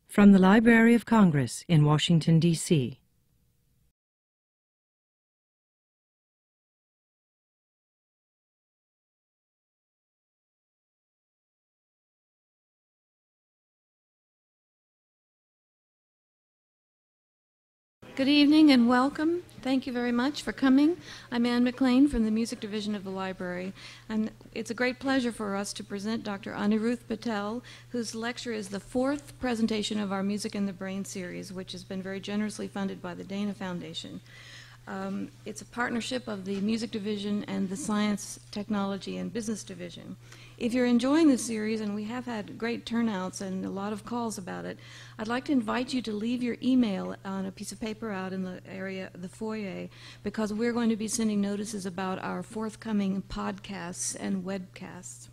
From the Library of Congress in Washington, D.C. Good evening and welcome. Thank you very much for coming. I'm Anne McLean from the Music Division of the Library, and it's a great pleasure for us to present Dr. Anirudh Patel, whose lecture is the fourth presentation of our Music in the Brain series, which has been very generously funded by the Dana Foundation. It's a partnership of the Music Division and the Science, Technology, and Business Division. If you're enjoying this series, and we have had great turnouts and a lot of calls about it, I'd like to invite you to leave your email on a piece of paper out in the area, the foyer, because we're going to be sending notices about our forthcoming podcasts and webcasts.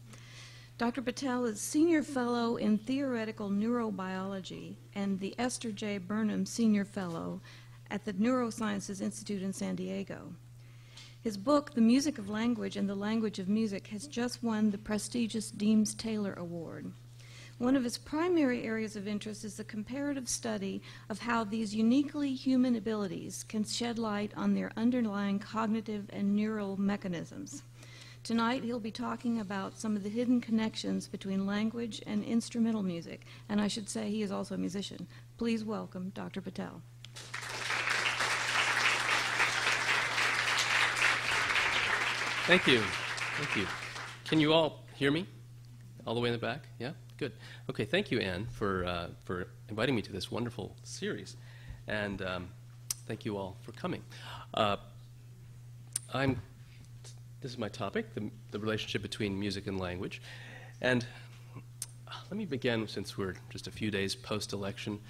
Dr. Patel is Senior Fellow in Theoretical Neurobiology and the Esther J. Burnham Senior Fellow at the Neurosciences Institute in San Diego. His book, The Music of Language and the Language of Music, has just won the prestigious Deems-Taylor Award. One of his primary areas of interest is the comparative study of how these uniquely human abilities can shed light on their underlying cognitive and neural mechanisms. Tonight, he'll be talking about some of the hidden connections between language and instrumental music, and I should say he is also a musician. Please welcome Dr. Patel. Thank you. Thank you. Can you all hear me? All the way in the back? Yeah? Good. Okay, thank you, Anne, for inviting me to this wonderful series. And thank you all for coming. This is my topic, the relationship between music and language. And let me begin, since we're just a few days post-election.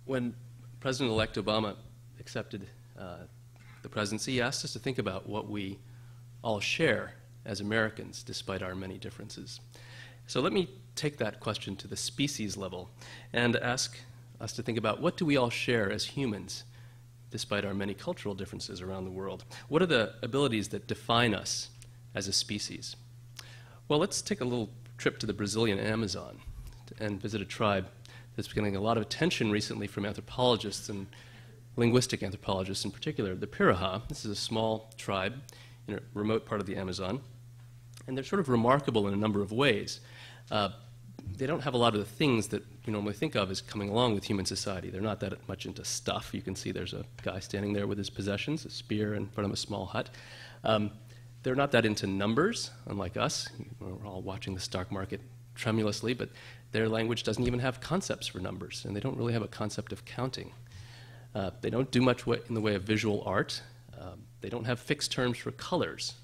When President-elect Obama accepted the presidency, he asked us to think about what we all share as Americans, despite our many differences. So let me take that question to the species level and ask us to think about what do we all share as humans, despite our many cultural differences around the world. What are the abilities that define us as a species? Well, let's take a little trip to the Brazilian Amazon and visit a tribe that's getting a lot of attention recently from anthropologists and linguistic anthropologists in particular, the Piraha. This is a small tribe in a remote part of the Amazon, and they're sort of remarkable in a number of ways. They don't have a lot of the things that we normally think of as coming along with human society. They're not that much into stuff. You can see there's a guy standing there with his possessions, a spear in front of a small hut. They're not that into numbers, unlike us. We're all watching the stock market tremulously, but their language doesn't even have concepts for numbers, and they don't really have a concept of counting. They don't do much in the way of visual art. They don't have fixed terms for colors.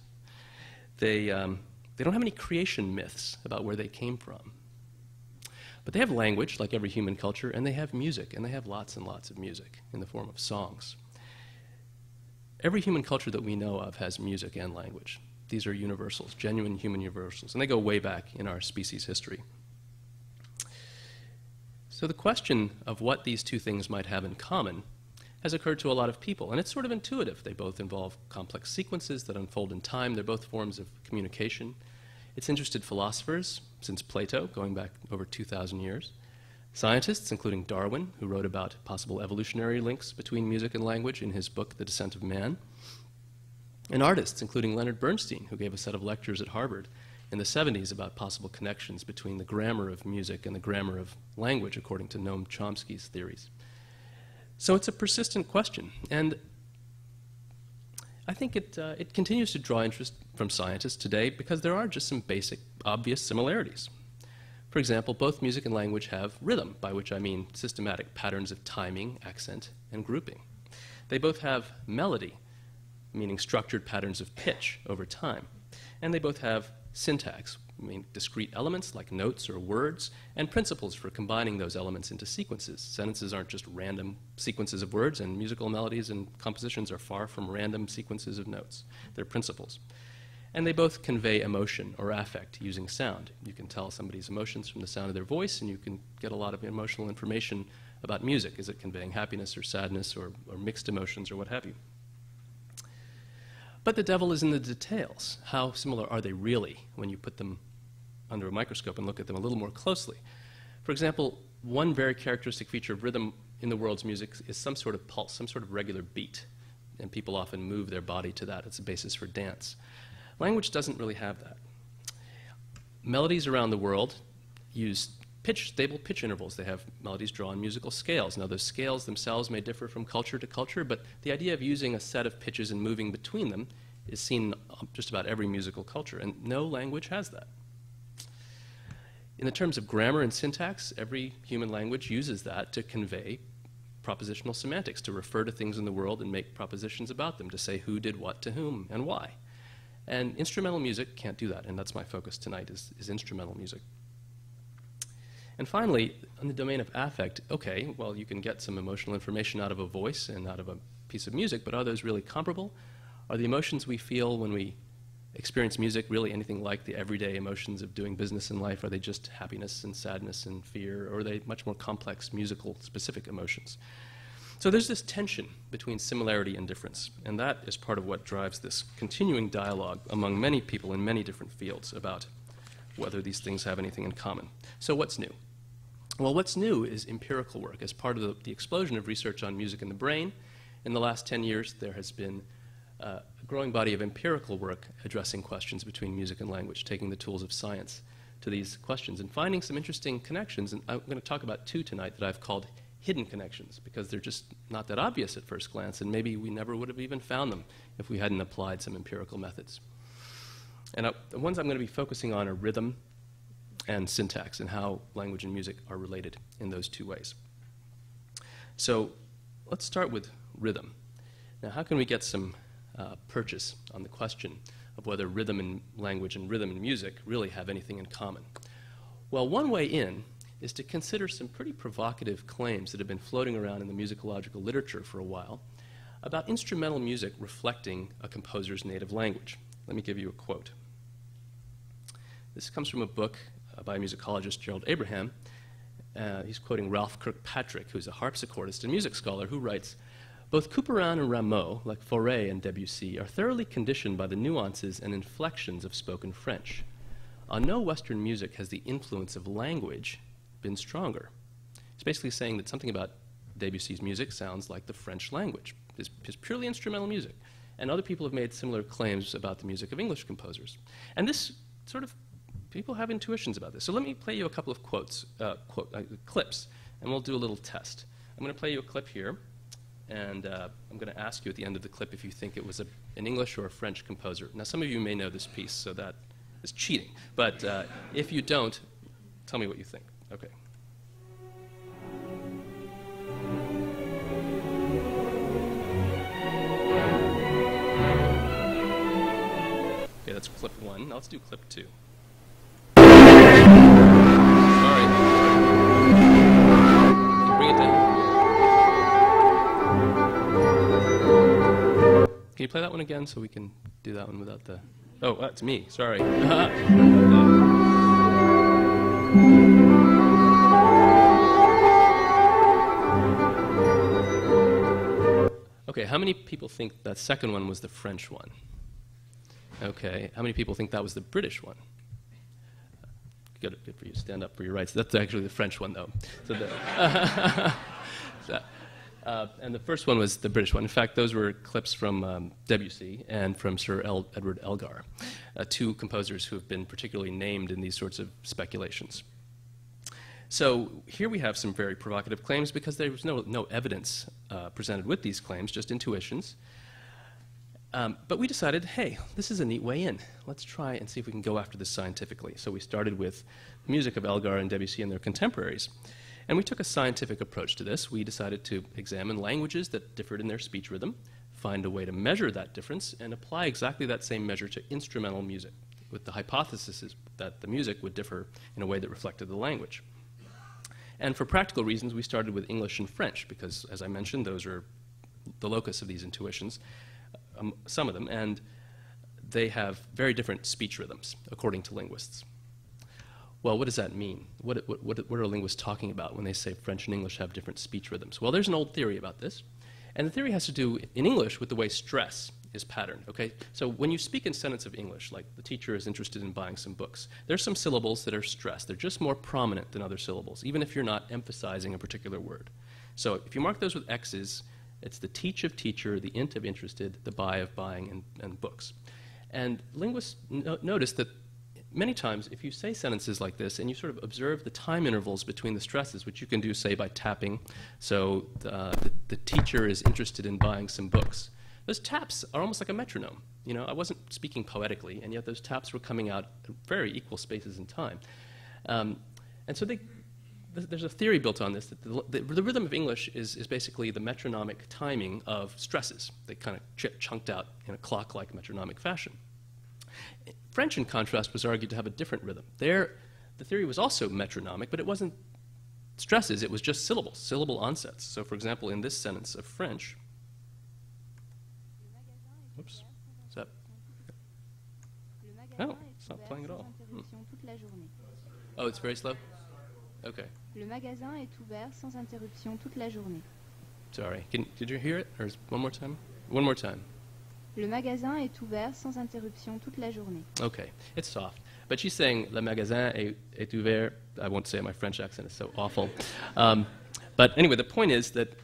They don't have any creation myths about where they came from. But they have language, like every human culture, and they have music, and they have lots and lots of music in the form of songs. Every human culture that we know of has music and language. These are universals, genuine human universals, and they go way back in our species history. So the question of what these two things might have in common has occurred to a lot of people, and it's sort of intuitive. They both involve complex sequences that unfold in time. They're both forms of communication. It's interested philosophers since Plato, going back over 2,000 years. Scientists, including Darwin, who wrote about possible evolutionary links between music and language in his book, The Descent of Man. And artists, including Leonard Bernstein, who gave a set of lectures at Harvard in the 70s about possible connections between the grammar of music and the grammar of language, according to Noam Chomsky's theories. So it's a persistent question, and I think it continues to draw interest from scientists today because there are just some basic, obvious similarities. For example, both music and language have rhythm, by which I mean systematic patterns of timing, accent, and grouping. They both have melody, meaning structured patterns of pitch over time. And they both have syntax, meaning discrete elements like notes or words, and principles for combining those elements into sequences. Sentences aren't just random sequences of words, and musical melodies and compositions are far from random sequences of notes. They're principles. And they both convey emotion or affect using sound. You can tell somebody's emotions from the sound of their voice, and you can get a lot of emotional information about music. Is it conveying happiness or sadness or mixed emotions or what have you? But the devil is in the details. How similar are they really when you put them under a microscope and look at them a little more closely? For example, one very characteristic feature of rhythm in the world's music is some sort of pulse, some sort of regular beat. And people often move their body to that. It's a basis for dance. Language doesn't really have that. Melodies around the world use stable pitch intervals. They have melodies drawn on musical scales. Now, those scales themselves may differ from culture to culture, but the idea of using a set of pitches and moving between them is seen in just about every musical culture, and no language has that. In the terms of grammar and syntax, every human language uses that to convey propositional semantics, to refer to things in the world and make propositions about them, to say who did what to whom and why. And instrumental music can't do that, and that's my focus tonight, is instrumental music. And finally, in the domain of affect, okay, well, you can get some emotional information out of a voice and out of a piece of music, but are those really comparable? Are the emotions we feel when we experience music really anything like the everyday emotions of doing business in life? Are they just happiness and sadness and fear, or are they much more complex musical specific emotions? So there's this tension between similarity and difference, and that is part of what drives this continuing dialogue among many people in many different fields about whether these things have anything in common. So what's new? Well, what's new is empirical work. As part of the explosion of research on music in the brain, in the last 10 years there has been a growing body of empirical work addressing questions between music and language, taking the tools of science to these questions and finding some interesting connections. And I'm going to talk about two tonight that I've called hidden connections, because they're just not that obvious at first glance, and maybe we never would have even found them if we hadn't applied some empirical methods. And the ones I'm going to be focusing on are rhythm and syntax, and how language and music are related in those two ways. So let's start with rhythm. Now, how can we get some purchase on the question of whether rhythm and language and rhythm and music really have anything in common? Well, one way in is to consider some pretty provocative claims that have been floating around in the musicological literature for a while about instrumental music reflecting a composer's native language. Let me give you a quote. This comes from a book by musicologist Gerald Abraham. He's quoting Ralph Kirkpatrick, who's a harpsichordist and music scholar, who writes, "Both Couperin and Rameau, like Fauré and Debussy, are thoroughly conditioned by the nuances and inflections of spoken French. On no Western music has the influence of language been stronger." He's basically saying that something about Debussy's music sounds like the French language. It's purely instrumental music. And other people have made similar claims about the music of English composers. And this sort of, people have intuitions about this. So let me play you a couple of clips, and we'll do a little test. I'm going to play you a clip here, and I'm going to ask you at the end of the clip if you think it was an English or a French composer. Now, some of you may know this piece, so that is cheating. But if you don't, tell me what you think. Okay. Okay, that's clip one. Now let's do clip two. Sorry. Bring it down. Can you play that one again so we can do that one without the... Oh, that's me. Sorry. Okay, how many people think that second one was the French one? Okay, how many people think that was the British one? Good for you. Stand up for your rights. That's actually the French one, though. So and the first one was the British one. In fact, those were clips from Debussy and from Sir Edward Elgar, two composers who have been particularly named in these sorts of speculations. So here we have some very provocative claims because there was no evidence presented with these claims, just intuitions. But we decided, hey, this is a neat way in. Let's try and see if we can go after this scientifically. So we started with the music of Elgar and Debussy and their contemporaries. And we took a scientific approach to this. We decided to examine languages that differed in their speech rhythm, find a way to measure that difference, and apply exactly that same measure to instrumental music, with the hypothesis that the music would differ in a way that reflected the language. And for practical reasons, we started with English and French, because, as I mentioned, those are the locus of these intuitions, some of them, and they have very different speech rhythms, according to linguists. Well, what does that mean? What are linguists talking about when they say French and English have different speech rhythms? Well, there's an old theory about this, and the theory has to do, in English, with the way stress is pattern, okay? So when you speak in sentence of English, like the teacher is interested in buying some books, there's some syllables that are stressed. They're just more prominent than other syllables, even if you're not emphasizing a particular word. So if you mark those with X's, it's the teach of teacher, the int of interested, the buy of buying, and books. And linguists notice that many times, if you say sentences like this and you sort of observe the time intervals between the stresses, which you can do, say, by tapping, so the teacher is interested in buying some books. Those taps are almost like a metronome. You know, I wasn't speaking poetically, and yet those taps were coming out at very equal spaces in time. And so there's a theory built on this, that the rhythm of English is basically the metronomic timing of stresses. They kind of chunked out in a clock-like metronomic fashion. French, in contrast, was argued to have a different rhythm. There, the theory was also metronomic, but it wasn't stresses, it was just syllables, syllable onsets. So, for example, in this sentence of French, whoops, is that? Oh, it's not playing at all. Oh, it's very slow? Okay. Le magasin est ouvert sans interruption toute la journée. Sorry, did you hear it? Or one more time? One more time. Le magasin est ouvert sans interruption toute la journée. Okay, it's soft. But she's saying, le magasin est ouvert. I won't say it, my French accent is so awful. But anyway, the point is that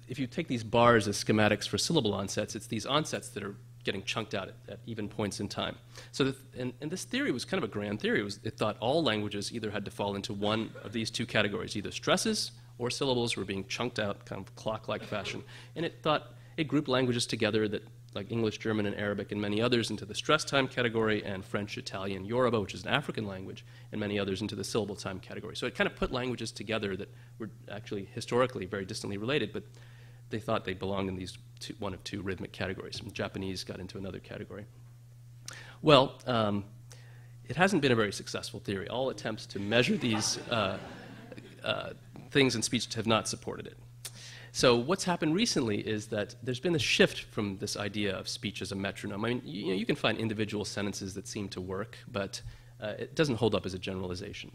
if you take these bars as schematics for syllable onsets, it's these onsets that are getting chunked out at even points in time. So and this theory was kind of a grand theory. It thought all languages either had to fall into one of these two categories. Either stresses or syllables were being chunked out kind of clock-like fashion. And it thought it grouped languages together that like English, German, and Arabic, and many others into the stress time category, and French, Italian, Yoruba, which is an African language, and many others into the syllable time category. So it kind of put languages together that were actually historically very distantly related, but they thought they belonged in these one of two rhythmic categories. And Japanese got into another category. Well, it hasn't been a very successful theory. All attempts to measure these things in speech have not supported it. So what's happened recently is that there's been a shift from this idea of speech as a metronome. I mean, you can find individual sentences that seem to work, but it doesn't hold up as a generalization.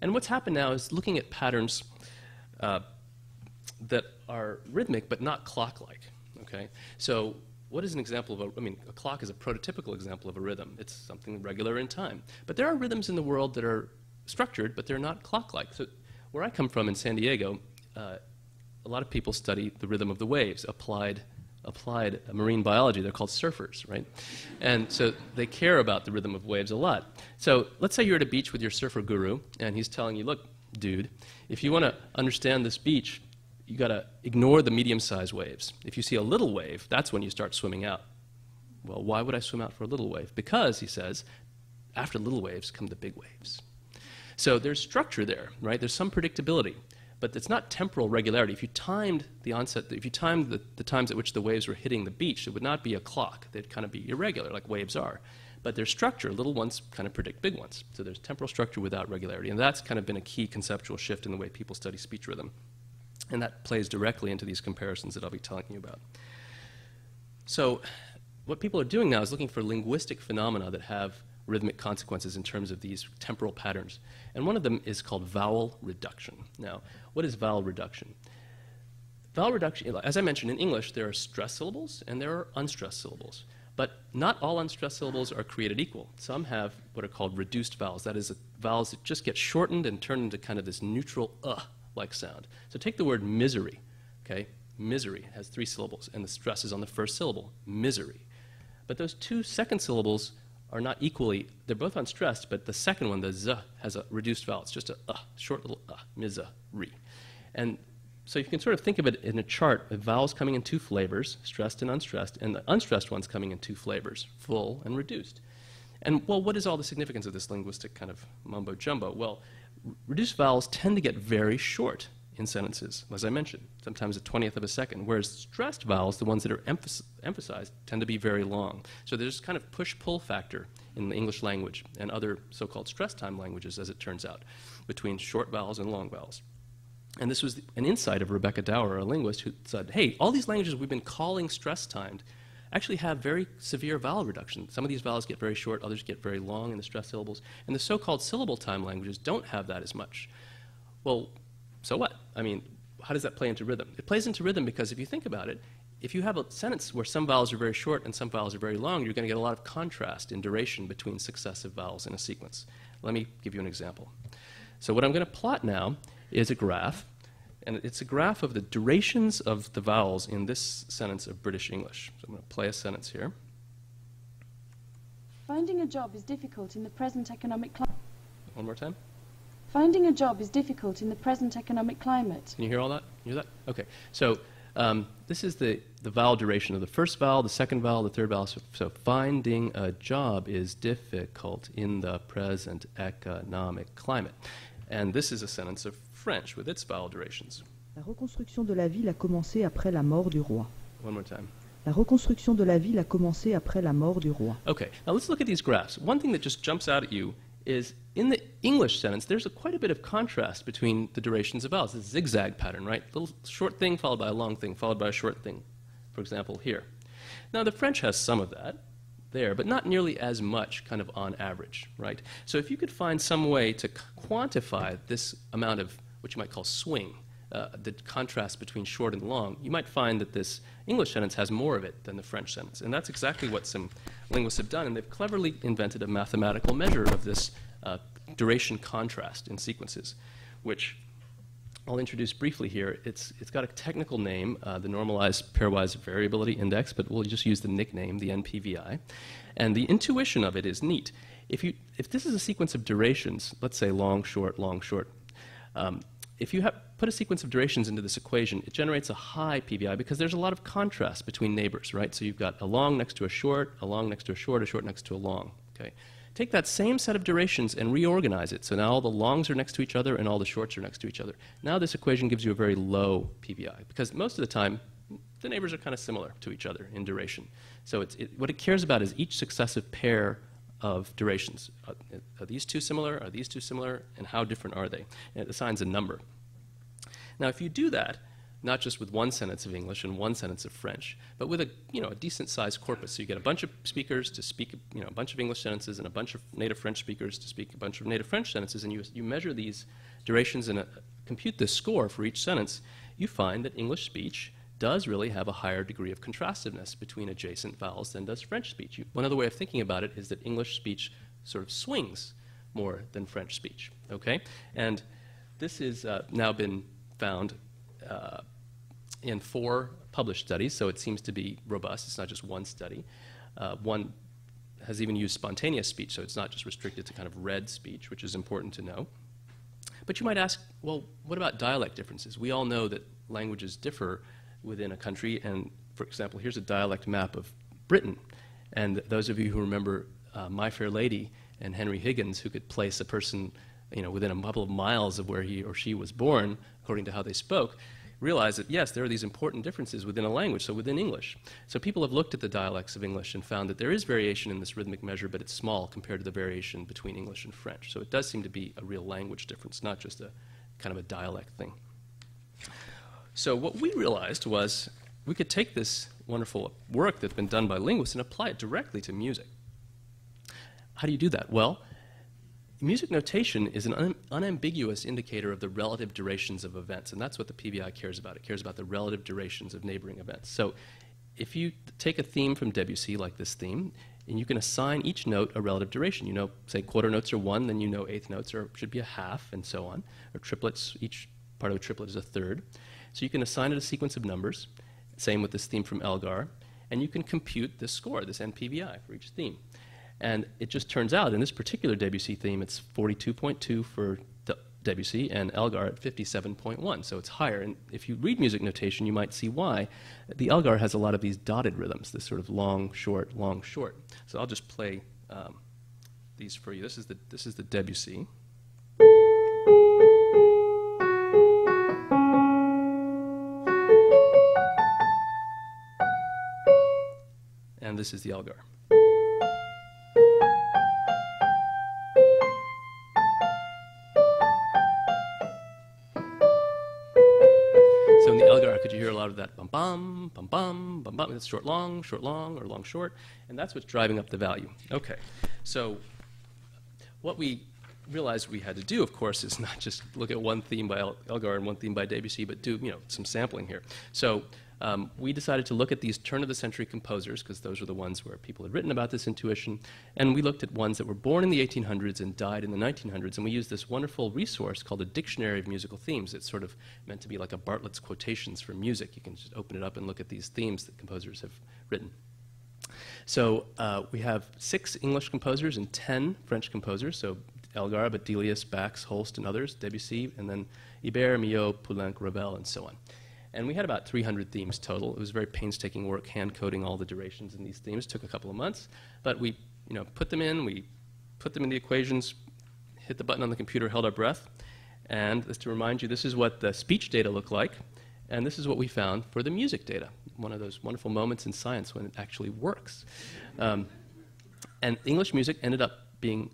And what's happened now is looking at patterns that are rhythmic but not clock-like. Okay? So what is an example of a clock is a prototypical example of a rhythm. It's something regular in time. But there are rhythms in the world that are structured, but they're not clock-like. So where I come from in San Diego, a lot of people study the rhythm of the waves, applied marine biology. They're called surfers, right? And so they care about the rhythm of waves a lot. So let's say you're at a beach with your surfer guru, and he's telling you, look, dude, if you want to understand this beach, you got to ignore the medium-sized waves. If you see a little wave, that's when you start swimming out. Well, why would I swim out for a little wave? Because, he says, after little waves come the big waves. So there's structure there, right? There's some predictability. But it's not temporal regularity. If you timed the onset, if you timed the times at which the waves were hitting the beach, it would not be a clock. They'd kind of be irregular, like waves are. But there's structure. Little ones kind of predict big ones. So there's temporal structure without regularity. And that's kind of been a key conceptual shift in the way people study speech rhythm. And that plays directly into these comparisons that I'll be telling you about. So what people are doing now is looking for linguistic phenomena that have rhythmic consequences in terms of these temporal patterns. And one of them is called vowel reduction. Now, what is vowel reduction? Vowel reduction, as I mentioned, in English, there are stressed syllables and there are unstressed syllables. But not all unstressed syllables are created equal. Some have what are called reduced vowels. That is, vowels that just get shortened and turn into kind of this neutral like sound. So take the word misery, okay? Misery has 3 syllables, and the stress is on the first syllable, misery. But those 2 second syllables are not equally, they're both unstressed, but the second one, the z, has a reduced vowel. It's just a short little misery. And so you can sort of think of it in a chart of vowels coming in 2 flavors, stressed and unstressed, and the unstressed ones coming in 2 flavors, full and reduced. And, well, what is all the significance of this linguistic kind of mumbo-jumbo? Well, reduced vowels tend to get very short in sentences, as I mentioned, sometimes a 20th of a second, whereas stressed vowels, the ones that are emphasized, tend to be very long. So there's kind of push-pull factor in the English language and other so-called stress time languages, as it turns out, between short vowels and long vowels. And this was an insight of Rebecca Dower, a linguist, who said, hey, all these languages we've been calling stress-timed actually have very severe vowel reduction. Some of these vowels get very short, others get very long in the stress syllables, and the so-called syllable time languages don't have that as much. Well, so what? I mean, how does that play into rhythm? It plays into rhythm because if you think about it, if you have a sentence where some vowels are very short and some vowels are very long, you're going to get a lot of contrast in duration between successive vowels in a sequence. Let me give you an example. So what I'm going to plot now is a graph, and it's a graph of the durations of the vowels in this sentence of British English. So I'm going to play a sentence here. Finding a job is difficult in the present economic climate. One more time. Finding a job is difficult in the present economic climate. Can you hear all that? You hear that? Okay. So this is the vowel duration of the first vowel, the second vowel, the third vowel. So finding a job is difficult in the present economic climate. And this is a sentence of French with its vowel durations. La reconstruction de la ville a commencé après la mort du roi. One more time. La reconstruction de la ville a commencé après la mort du roi. Okay, now let's look at these graphs. One thing that just jumps out at you is in the English sentence, there's quite a bit of contrast between the durations of vowels. This zigzag pattern, right? A little short thing followed by a long thing, followed by a short thing, for example, here. Now, the French has some of that there, but not nearly as much kind of on average, right? So if you could find some way to quantify this amount of what you might call swing, the contrast between short and long, you might find that this English sentence has more of it than the French sentence. And that's exactly what some linguists have done, and they've cleverly invented a mathematical measure of this duration contrast in sequences, which I'll introduce briefly here. It's got a technical name, the Normalized Pairwise Variability Index, but we'll just use the nickname, the NPVI. And the intuition of it is neat. If this is a sequence of durations, let's say long, short, if you put a sequence of durations into this equation, it generates a high PVI because there's a lot of contrast between neighbors, right? So you've got a long next to a short next to a short next to a long, okay? Take that same set of durations and reorganize it. So now all the longs are next to each other and all the shorts are next to each other. Now this equation gives you a very low PVI because most of the time the neighbors are kind of similar to each other in duration. So what it cares about is each successive pair of durations. Are these two similar? Are these two similar? And how different are they? And it assigns a number. Now if you do that, not just with one sentence of English and one sentence of French, but with a decent-sized corpus. So you get a bunch of speakers to speak a bunch of English sentences and a bunch of native French speakers to speak a bunch of native French sentences, and you measure these durations and compute the score for each sentence, you find that English speech does really have a higher degree of contrastiveness between adjacent vowels than does French speech. One other way of thinking about it is that English speech sort of swings more than French speech, okay? And this has now been found in 4 published studies, so it seems to be robust. It's not just one study. One has even used spontaneous speech, so it's not just restricted to kind of read speech, which is important to know. But you might ask, well, what about dialect differences? We all know that languages differ within a country, and for example, here's a dialect map of Britain. And those of you who remember My Fair Lady and Henry Higgins, who could place a person within a couple of miles of where he or she was born, according to how they spoke, realize that, yes, there are these important differences within a language, so within English. So people have looked at the dialects of English and found that there is variation in this rhythmic measure, but it's small compared to the variation between English and French. So it does seem to be a real language difference, not just a kind of a dialect thing. So what we realized was we could take this wonderful work that's been done by linguists and apply it directly to music. How do you do that? Well, music notation is an unambiguous indicator of the relative durations of events, and that's what the PVI cares about. It cares about the relative durations of neighboring events. So if you take a theme from Debussy, like this theme, and you can assign each note a relative duration. Say quarter notes are 1, then eighth notes should be a half, and so on. Or triplets, each part of a triplet is a third. So you can assign it a sequence of numbers, same with this theme from Elgar, and you can compute this score, this NPVI for each theme. And it just turns out, in this particular Debussy theme, it's 42.2 for Debussy and Elgar at 57.1, so it's higher. And if you read music notation, you might see why. The Elgar has a lot of these dotted rhythms, this sort of long, short, long, short. So I'll just play these for you. This is the Debussy. And this is the Elgar. So in the Elgar, could you hear a lot of that bum bum, bum bum, bum bum? It's short long, or long short, and that's what's driving up the value. Okay, so what we realized we had to do, of course, is not just look at one theme by Elgar and one theme by Debussy, but do some sampling here. So we decided to look at these turn-of-the-century composers, because those were the ones where people had written about this intuition, and we looked at ones that were born in the 1800s and died in the 1900s, and we used this wonderful resource called a Dictionary of Musical Themes. It's sort of meant to be like a Bartlett's Quotations for music. You can just open it up and look at these themes that composers have written. So we have 6 English composers and 10 French composers, so Elgar, but Delius, Bax, Holst, and others, Debussy, and then Ibert, Millot, Poulenc, Ravel, and so on. And we had about 300 themes total. It was very painstaking work, hand-coding all the durations in these themes. It took a couple of months, but we put them in the equations, hit the button on the computer, held our breath, and just to remind you, this is what the speech data look like, and this is what we found for the music data, one of those wonderful moments in science when it actually works. And English music ended up being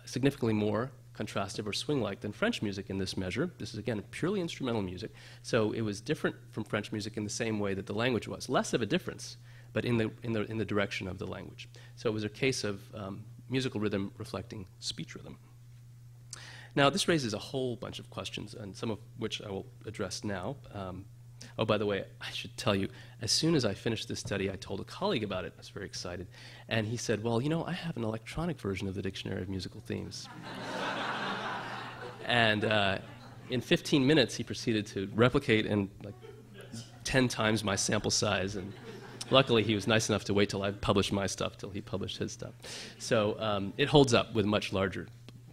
significantly more contrastive or swing-like than French music in this measure. This is, again, purely instrumental music. So it was different from French music in the same way that the language was. Less of a difference, but in the direction of the language. So it was a case of musical rhythm reflecting speech rhythm. Now, this raises a whole bunch of questions, and some of which I will address now. Oh, by the way, I should tell you, as soon as I finished this study, I told a colleague about it. I was very excited. And he said, well, I have an electronic version of the Dictionary of Musical Themes. And in 15 minutes, he proceeded to replicate in like 10 times my sample size. And luckily, he was nice enough to wait till I published my stuff, till he published his stuff. So it holds up with much larger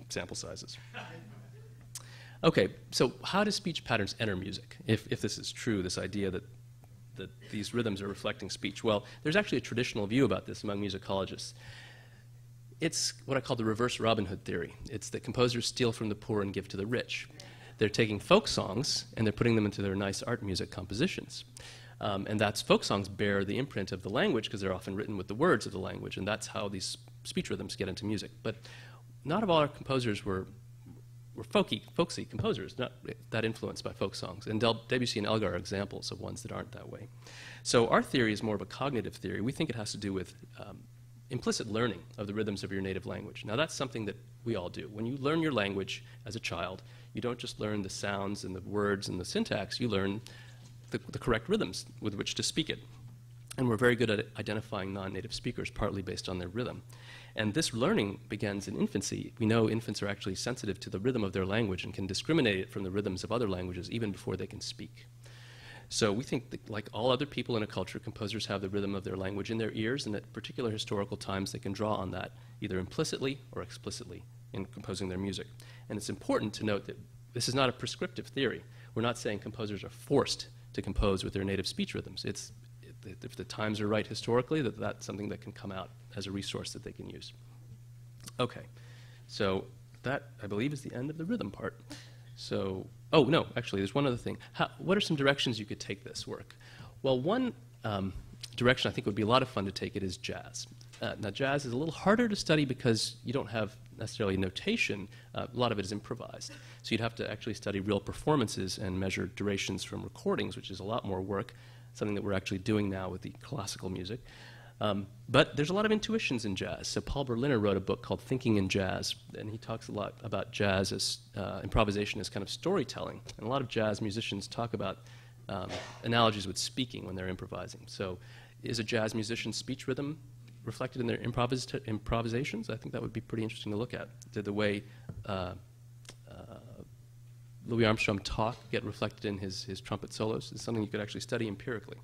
sample sizes. Okay, so how do speech patterns enter music, if this is true, this idea that these rhythms are reflecting speech? Well, there's actually a traditional view about this among musicologists. It's what I call the reverse Robin Hood theory. It's that composers steal from the poor and give to the rich. They're taking folk songs and they're putting them into their nice art music compositions. And that's folk songs bear the imprint of the language because they're often written with the words of the language, and that's how these speech rhythms get into music. But not all our composers were folksy composers, not that influenced by folk songs. And Debussy and Elgar are examples of ones that aren't that way. So our theory is more of a cognitive theory. We think it has to do with implicit learning of the rhythms of your native language. Now, that's something that we all do. When you learn your language as a child, you don't just learn the sounds and the words and the syntax, you learn the correct rhythms with which to speak it. And we're very good at identifying non-native speakers, partly based on their rhythm. And this learning begins in infancy. We know infants are actually sensitive to the rhythm of their language and can discriminate it from the rhythms of other languages even before they can speak. So we think that, like all other people in a culture, composers have the rhythm of their language in their ears, and at particular historical times they can draw on that, either implicitly or explicitly, in composing their music. And it's important to note that this is not a prescriptive theory. We're not saying composers are forced to compose with their native speech rhythms. If the times are right historically, that's something that can come out as a resource that they can use. Okay, so that, I believe, is the end of the rhythm part. So, oh, no, actually, there's one other thing. What are some directions you could take this work? Well, one direction I think would be a lot of fun to take it is jazz. Now, jazz is a little harder to study because you don't have necessarily notation. A lot of it is improvised. So you'd have to actually study real performances and measure durations from recordings, which is a lot more work, something that we're actually doing now with the classical music. But there's a lot of intuitions in jazz. So Paul Berliner wrote a book called Thinking in Jazz, and he talks a lot about jazz as improvisation as kind of storytelling. And a lot of jazz musicians talk about analogies with speaking when they're improvising. So is a jazz musician's speech rhythm reflected in their improvisations? I think that would be pretty interesting to look at. Did the way Louis Armstrong talk get reflected in his trumpet solos? Is something you could actually study empirically.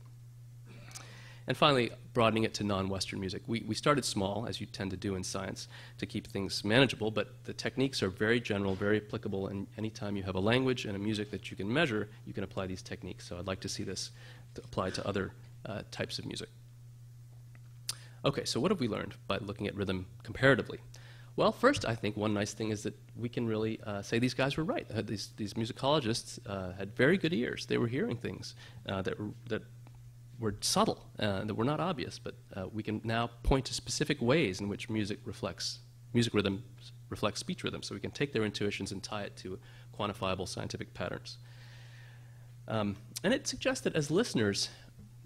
And finally, broadening it to non-Western music. We started small, as you tend to do in science, to keep things manageable, but the techniques are very general, very applicable, and anytime you have a language and a music that you can measure, you can apply these techniques. So I'd like to see this applied to other types of music. Okay, so what have we learned by looking at rhythm comparatively? Well, first, I think one nice thing is that we can really say these guys were right. These musicologists had very good ears. They were hearing things that were subtle, that were not obvious, but we can now point to specific ways in which music rhythm reflects speech rhythm, so we can take their intuitions and tie it to quantifiable scientific patterns. And it suggests that as listeners,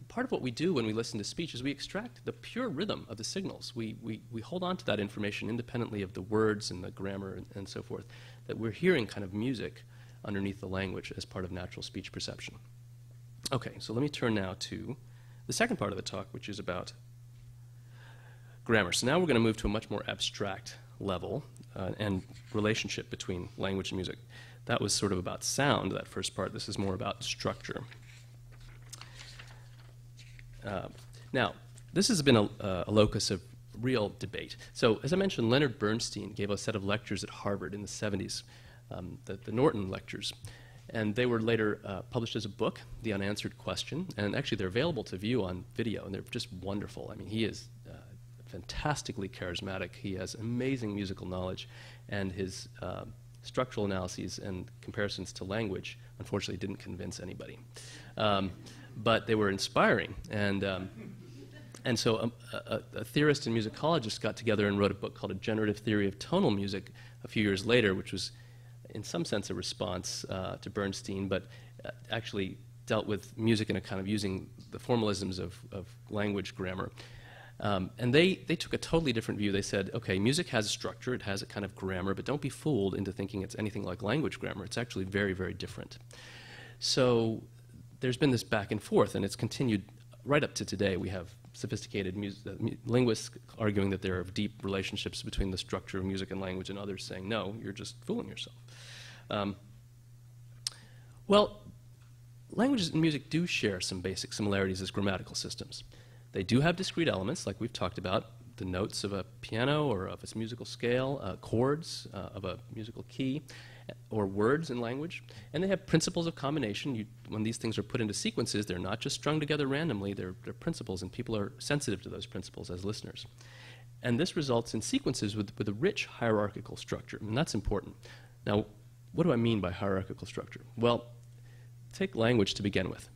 part of what we do when we listen to speech is we extract the pure rhythm of the signals. We hold on to that information independently of the words and the grammar and so forth, that we're hearing kind of music underneath the language as part of natural speech perception. Okay, so let me turn now to the second part of the talk, which is about grammar. So now we're going to move to a much more abstract level and relationship between language and music. That was sort of about sound, that first part. This is more about structure. Now, this has been a locus of real debate. So, as I mentioned, Leonard Bernstein gave a set of lectures at Harvard in the 70s, the Norton lectures. And they were later published as a book, The Unanswered Question. And actually, they're available to view on video, and they're just wonderful. I mean, he is fantastically charismatic. He has amazing musical knowledge, and his structural analyses and comparisons to language, unfortunately, didn't convince anybody. But they were inspiring. And so a theorist and musicologist got together and wrote a book called A Generative Theory of Tonal Music a few years later, which was in some sense a response to Bernstein, but actually dealt with music in a kind of using the formalisms of language grammar. And they took a totally different view. They said, okay, music has a structure, it has a kind of grammar, but don't be fooled into thinking it's anything like language grammar. It's actually very, very different. So there's been this back and forth, and it's continued right up to today. We have sophisticated linguists arguing that there are deep relationships between the structure of music and language, and others saying, no, you're just fooling yourself. Well, languages and music do share some basic similarities as grammatical systems. They do have discrete elements, like we've talked about, the notes of a piano or of its musical scale, chords of a musical key, or words in language. And they have principles of combination. When these things are put into sequences, they're not just strung together randomly, they're principles, and people are sensitive to those principles as listeners. And this results in sequences with a rich hierarchical structure, and that's important. Now, what do I mean by hierarchical structure? Well, take language to begin with.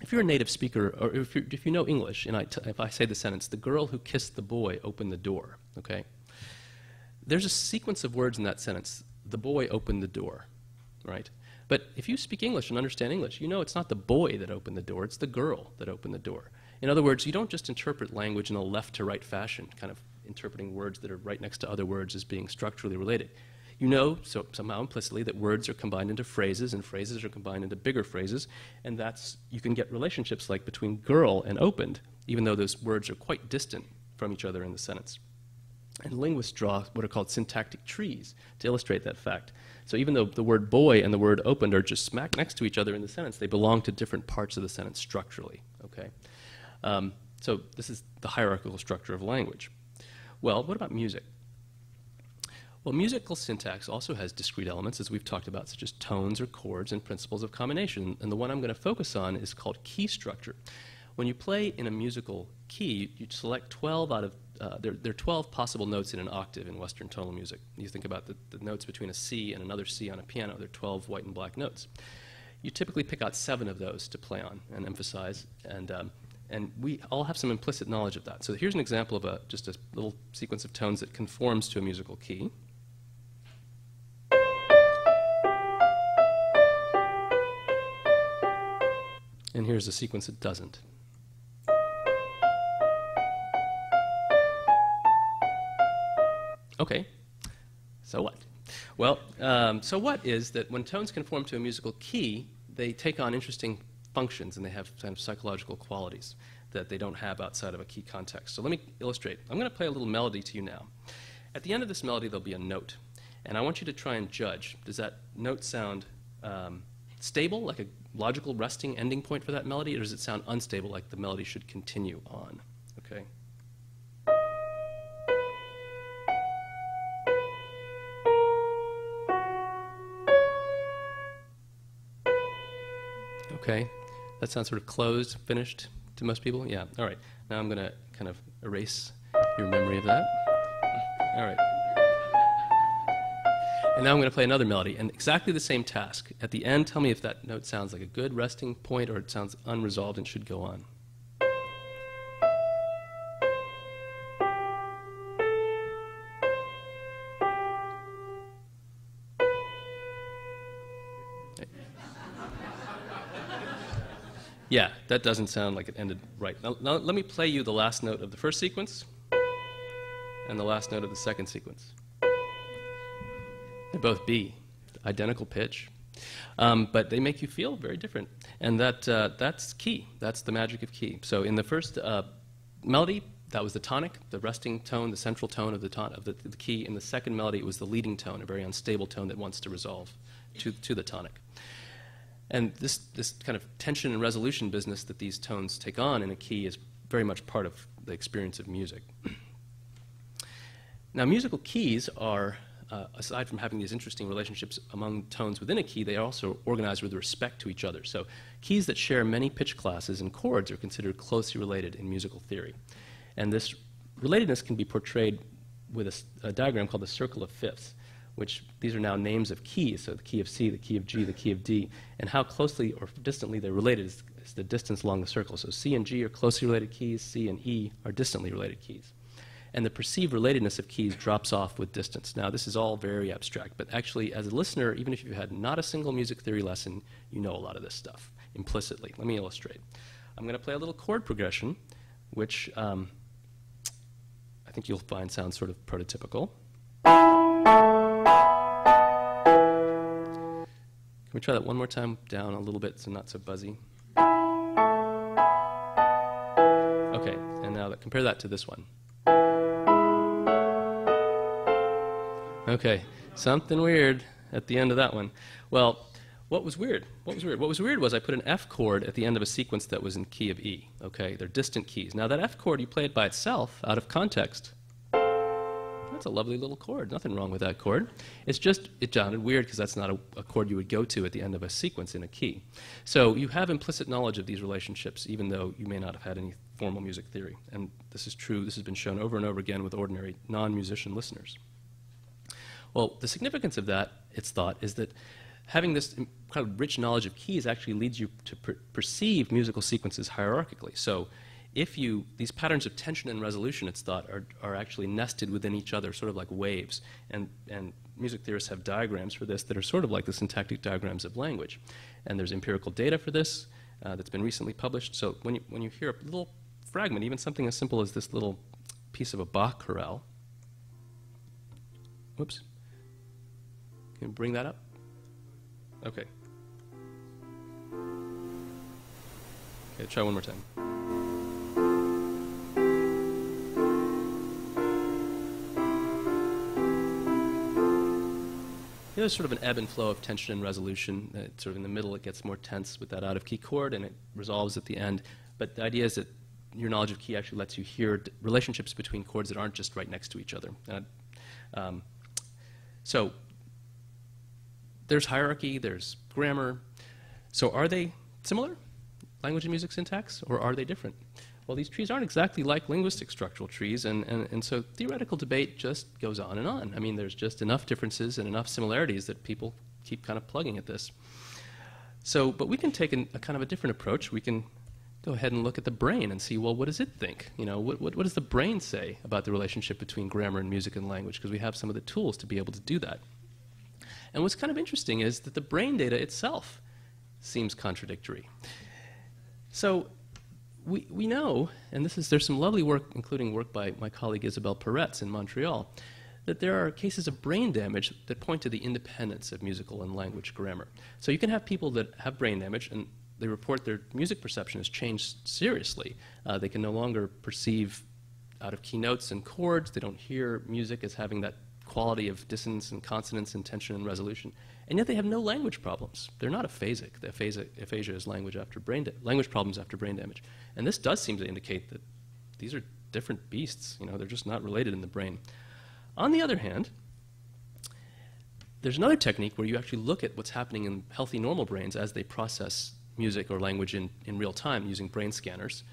If you're a native speaker, or if you know English, and if I say the sentence, the girl who kissed the boy opened the door, okay? There's a sequence of words in that sentence. The boy opened the door, right? But if you speak English and understand English, you know it's not the boy that opened the door, it's the girl that opened the door. In other words, you don't just interpret language in a left-to-right fashion, kind of interpreting words that are right next to other words as being structurally related. You know, so somehow implicitly, that words are combined into phrases, and phrases are combined into bigger phrases, and you can get relationships like between girl and opened, even though those words are quite distant from each other in the sentence. And linguists draw what are called syntactic trees to illustrate that fact. So even though the word boy and the word opened are just smack next to each other in the sentence, they belong to different parts of the sentence structurally, okay? So this is the hierarchical structure of language. Well, what about music? Well, musical syntax also has discrete elements, as we've talked about, such as tones or chords and principles of combination. And the one I'm going to focus on is called key structure. When you play in a musical key, you select 12 out of, there are 12 possible notes in an octave in Western tonal music. You think about the notes between a C and another C on a piano. There are 12 white and black notes. You typically pick out 7 of those to play on and emphasize, and we all have some implicit knowledge of that. So here's an example of just a little sequence of tones that conforms to a musical key. And here's a sequence that doesn't. Okay, so what? Well, so what is that when tones conform to a musical key, they take on interesting functions, and they have kind of psychological qualities that they don't have outside of a key context. So let me illustrate. I'm going to play a little melody to you now. At the end of this melody, there'll be a note, and I want you to try and judge. Does that note sound stable, like a logical resting ending point for that melody, or does it sound unstable, like the melody should continue on? Okay. Okay, that sounds sort of closed, finished to most people? Yeah, all right. Now I'm going to kind of erase your memory of that. All right. And now I'm going to play another melody, and exactly the same task. At the end, tell me if that note sounds like a good resting point or it sounds unresolved and should go on. Yeah, that doesn't sound like it ended right. Now let me play you the last note of the first sequence and the last note of the second sequence. They're both B, identical pitch, But they make you feel very different. And that's key. That's the magic of key. So in the first melody, that was the tonic, the resting tone, the central tone of the key. In the second melody, it was the leading tone, a very unstable tone that wants to resolve to the tonic. And this kind of tension and resolution business that these tones take on in a key is very much part of the experience of music. Now, musical keys are, aside from having these interesting relationships among tones within a key, they are also organized with respect to each other. So keys that share many pitch classes and chords are considered closely related in musical theory. And this relatedness can be portrayed with a diagram called the circle of fifths, which these are now names of keys, so the key of C, the key of G, the key of D, and how closely or distantly they're related is the distance along the circle. So C and G are closely related keys, C and E are distantly related keys. And the perceived relatedness of keys drops off with distance. Now, this is all very abstract, but actually, as a listener, even if you've had not a single music theory lesson, you know a lot of this stuff implicitly. Let me illustrate. I'm going to play a little chord progression, which I think you'll find sounds sort of prototypical. Can we try that one more time down a little bit so not so buzzy? Okay, and now compare that to this one. Okay, something weird at the end of that one. Well, what was weird? What was weird? What was weird was I put an F chord at the end of a sequence that was in key of E. Okay, they're distant keys. Now that F chord, you play it by itself, out of context. That's a lovely little chord. Nothing wrong with that chord. It's just, it sounded weird because that's not a chord you would go to at the end of a sequence in a key. So you have implicit knowledge of these relationships, even though you may not have had any formal music theory. And this is true. This has been shown over and over again with ordinary non-musician listeners. Well, the significance of that, it's thought, is that having this kind of rich knowledge of keys actually leads you to perceive musical sequences hierarchically. So if these patterns of tension and resolution, it's thought, are actually nested within each other, sort of like waves. And music theorists have diagrams for this that are sort of like the syntactic diagrams of language. And there's empirical data for this that's been recently published. So when you hear a little fragment, even something as simple as this little piece of a Bach chorale, whoops, can you bring that up? Okay. Okay, try one more time. There's sort of an ebb and flow of tension and resolution. Sort of in the middle, it gets more tense with that out-of-key chord, and it resolves at the end. But the idea is that your knowledge of key actually lets you hear relationships between chords that aren't just right next to each other. So there's hierarchy, there's grammar. So are they similar, language and music syntax, or are they different? Well, these trees aren't exactly like linguistic structural trees, and so theoretical debate just goes on and on. I mean, there's just enough differences and enough similarities that people keep kind of plugging at this. So, but we can take a kind of a different approach. We can go ahead and look at the brain and see, well, what does it think? You know, what does the brain say about the relationship between grammar and music and language? Because we have some of the tools to be able to do that. And what's kind of interesting is that the brain data itself seems contradictory. So we know, and there's some lovely work, including work by my colleague Isabelle Peretz in Montreal, that there are cases of brain damage that point to the independence of musical and language grammar. So you can have people that have brain damage and they report their music perception has changed seriously. They can no longer perceive out-of-key notes and chords. They don't hear music as having that quality of dissonance and consonance and tension and resolution. And yet they have no language problems. They're not aphasic. The aphasia is language problems after brain damage. And this does seem to indicate that these are different beasts. You know, they're just not related in the brain. On the other hand, there's another technique where you actually look at what's happening in healthy normal brains as they process music or language in real time using brain scanners.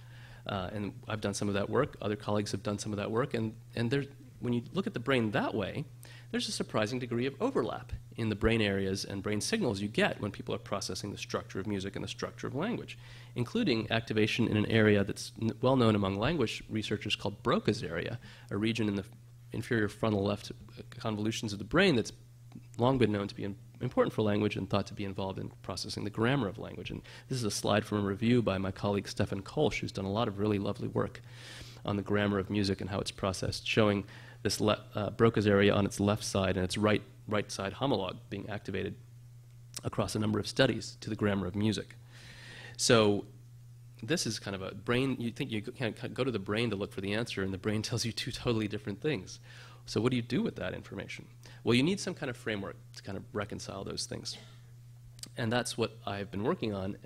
And I've done some of that work. Other colleagues have done some of that work. And when you look at the brain that way, there's a surprising degree of overlap in the brain areas and brain signals you get when people are processing the structure of music and the structure of language, including activation in an area that's well known among language researchers called Broca's area, a region in the inferior frontal left convolutions of the brain that's long been known to be important for language and thought to be involved in processing the grammar of language. And this is a slide from a review by my colleague Stefan Kolsch, who's done a lot of really lovely work on the grammar of music and how it's processed, showing this Broca's area on its left side and its right side homologue being activated. across a number of studies to the grammar of music. So this is kind of a brain, you think you can go to the brain to look for the answer, and the brain tells you two totally different things. So what do you do with that information? Well, you need some kind of framework to kind of reconcile those things. And that's what I've been working on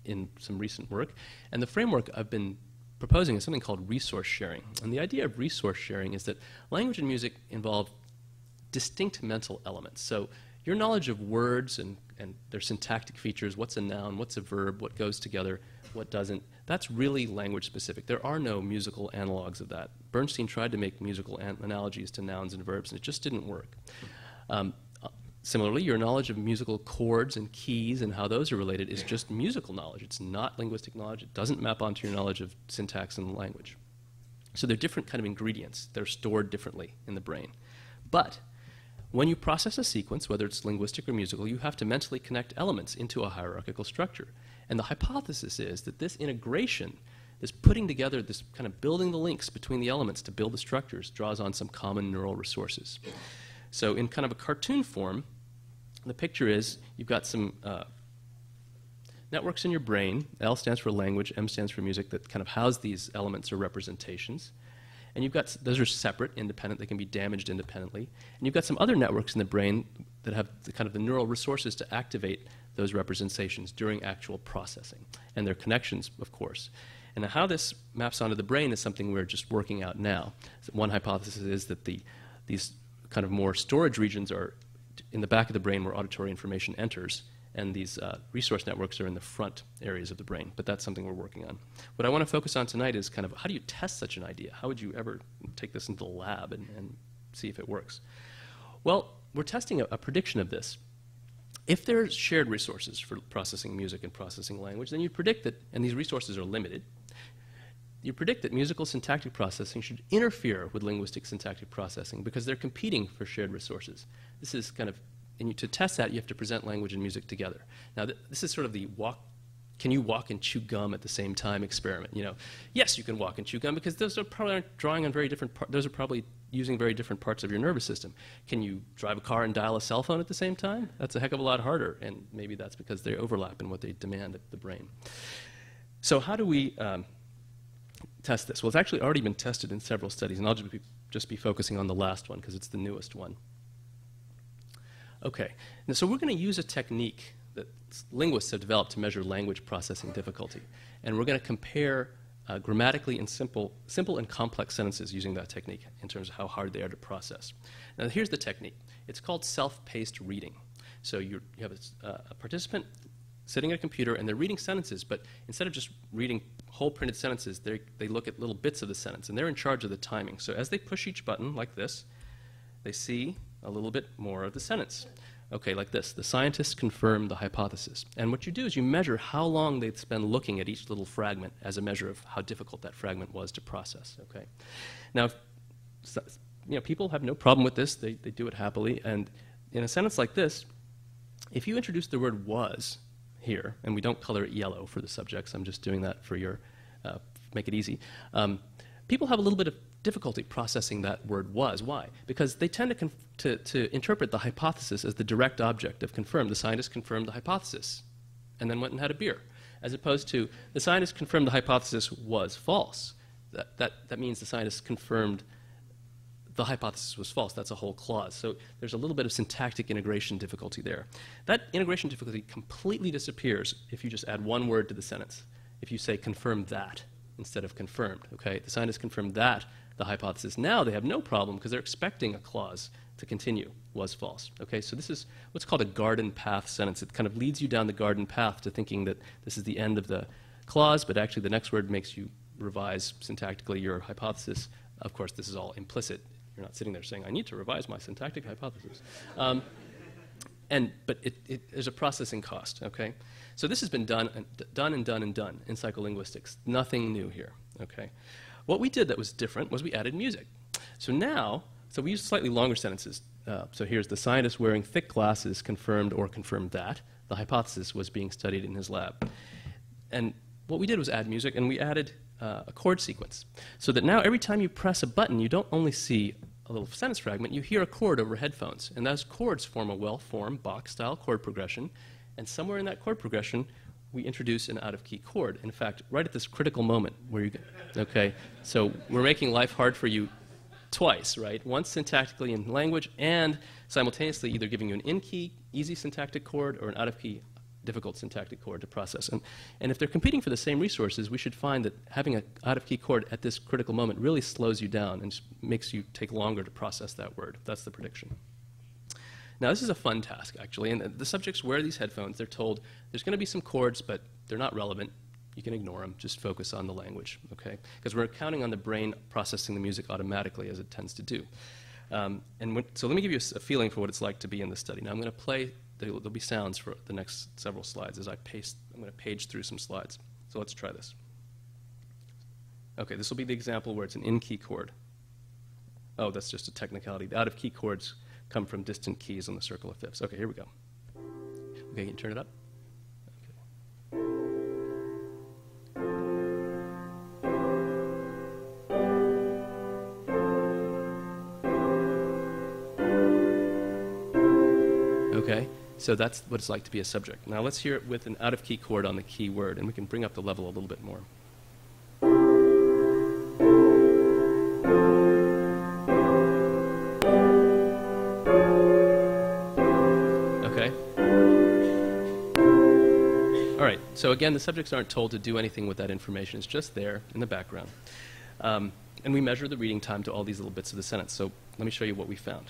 in some recent work. And the framework I've been proposing is something called resource sharing. And the idea of resource sharing is that language and music involve distinct mental elements. So your knowledge of words and their syntactic features, what's a noun, what's a verb, what goes together, what doesn't, that's really language specific. There are no musical analogs of that. Bernstein tried to make musical analogies to nouns and verbs, and it just didn't work. Similarly, your knowledge of musical chords and keys and how those are related is just musical knowledge. It's not linguistic knowledge. It doesn't map onto your knowledge of syntax and language. So they're different kind of ingredients. They're stored differently in the brain. But when you process a sequence, whether it's linguistic or musical, you have to mentally connect elements into a hierarchical structure. And the hypothesis is that this integration, this putting together, this kind of building the links between the elements to build the structures, draws on some common neural resources. So in kind of a cartoon form, the picture is you've got some networks in your brain. L stands for language, M stands for music, that kind of house these elements or representations. And you've got, those are separate, independent, they can be damaged independently. And you've got some other networks in the brain that have the kind of the neural resources to activate those representations during actual processing. And their connections, of course. And how this maps onto the brain is something we're just working out now. So one hypothesis is that these kind of more storage regions are in the back of the brain where auditory information enters, and these resource networks are in the front areas of the brain. But that's something we're working on. What I want to focus on tonight is kind of how do you test such an idea? How would you ever take this into the lab and see if it works? Well, we're testing a prediction of this. If there's shared resources for processing music and processing language, then you predict that, and these resources are limited, you predict that musical syntactic processing should interfere with linguistic syntactic processing because they're competing for shared resources. This is kind of, and to test that, you have to present language and music together. Now, this is sort of the can you walk and chew gum at the same time experiment? You know, yes, you can walk and chew gum because those are probably drawing on very different those are probably using very different parts of your nervous system. Can you drive a car and dial a cell phone at the same time? That's a heck of a lot harder, and maybe that's because they overlap in what they demand of the brain. So how do we test this? Well, it's actually already been tested in several studies, and I'll just be focusing on the last one because it's the newest one. Okay, now, so we're going to use a technique that linguists have developed to measure language processing difficulty, and we're going to compare grammatically and simple and complex sentences using that technique in terms of how hard they are to process. Now, here's the technique. It's called self-paced reading. So you have a participant sitting at a computer, and they're reading sentences, but instead of just reading whole printed sentences, they look at little bits of the sentence, and they're in charge of the timing. So as they push each button like this, they see a little bit more of the sentence. Okay, like this. The scientists confirm the hypothesis. And what you do is you measure how long they spend looking at each little fragment as a measure of how difficult that fragment was to process. Okay. Now, people have no problem with this. They do it happily. And in a sentence like this, if you introduce the word was here, and we don't color it yellow for the subjects, I'm just doing that for your, make it easy. People have a little bit of difficulty processing that word was. Why? Because they tend to interpret the hypothesis as the direct object of confirm. The scientists confirmed the hypothesis and then went and had a beer, as opposed to the scientists confirmed the hypothesis was false. That means the scientists confirmed the hypothesis was false. That's a whole clause. So there's a little bit of syntactic integration difficulty there. That integration difficulty completely disappears if you just add one word to the sentence. If you say confirm that instead of confirmed, okay? The scientists confirmed that, the hypothesis. Now they have no problem because they're expecting a clause to continue, was false, okay? So this is what's called a garden path sentence. It kind of leads you down the garden path to thinking that this is the end of the clause, but actually the next word makes you revise syntactically your hypothesis. Of course, this is all implicit. You're not sitting there saying, I need to revise my syntactic hypothesis. But there's a processing cost, okay? So this has been done in psycholinguistics. Nothing new here, okay? What we did that was different was we added music. So now, we used slightly longer sentences. So here's the scientist wearing thick glasses confirmed or confirmed that. The hypothesis was being studied in his lab. And what we did was add music, and we added a chord sequence. So that now every time you press a button, you don't only see a little sentence fragment, you hear a chord over headphones. And those chords form a well-formed Bach-style chord progression. And somewhere in that chord progression, we introduce an out-of-key chord. In fact, right at this critical moment where you, okay, so we're making life hard for you twice, right? Once syntactically in language and simultaneously either giving you an in-key, easy syntactic chord or an out-of-key, difficult syntactic chord to process. And if they're competing for the same resources, we should find that having an out-of-key chord at this critical moment really slows you down and makes you take longer to process that word. That's the prediction. Now, this is a fun task, actually, and the subjects wear these headphones. They're told there's going to be some chords, but they're not relevant. You can ignore them. Just focus on the language, okay? Because we're counting on the brain processing the music automatically, as it tends to do. So let me give you a feeling for what it's like to be in this study. Now, I'm going to play. There'll be sounds for the next several slides as I paste. I'm going to page through some slides. So let's try this. Okay, this will be the example where it's an in-key chord. Oh, that's just a technicality. The out-of-key chords come from distant keys on the circle of fifths. Okay, here we go. Okay, can you turn it up? Okay, so that's what it's like to be a subject. Now let's hear it with an out-of-key chord on the key word, and we can bring up the level a little bit more. Okay. All right, so again, the subjects aren't told to do anything with that information. It's just there in the background. And we measure the reading time to all these little bits of the sentence. So let me show you what we found.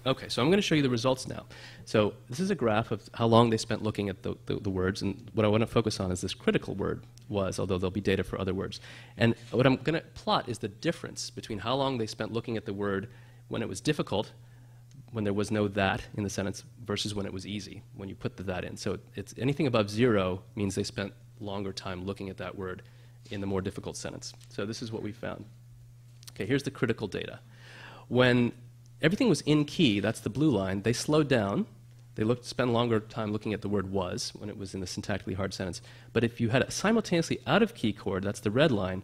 Okay, so I'm going to show you the results now. So this is a graph of how long they spent looking at the words, and what I want to focus on is this critical word was, although there'll be data for other words. And what I'm going to plot is the difference between how long they spent looking at the word when it was difficult, when there was no that in the sentence, versus when it was easy, when you put the that in. So it's anything above 0 means they spent longer time looking at that word in the more difficult sentence. So this is what we found. Okay, here's the critical data. When everything was in key, that's the blue line, they slowed down. They spent longer time looking at the word was when it was in the syntactically hard sentence. But if you had a simultaneously out of key chord, that's the red line,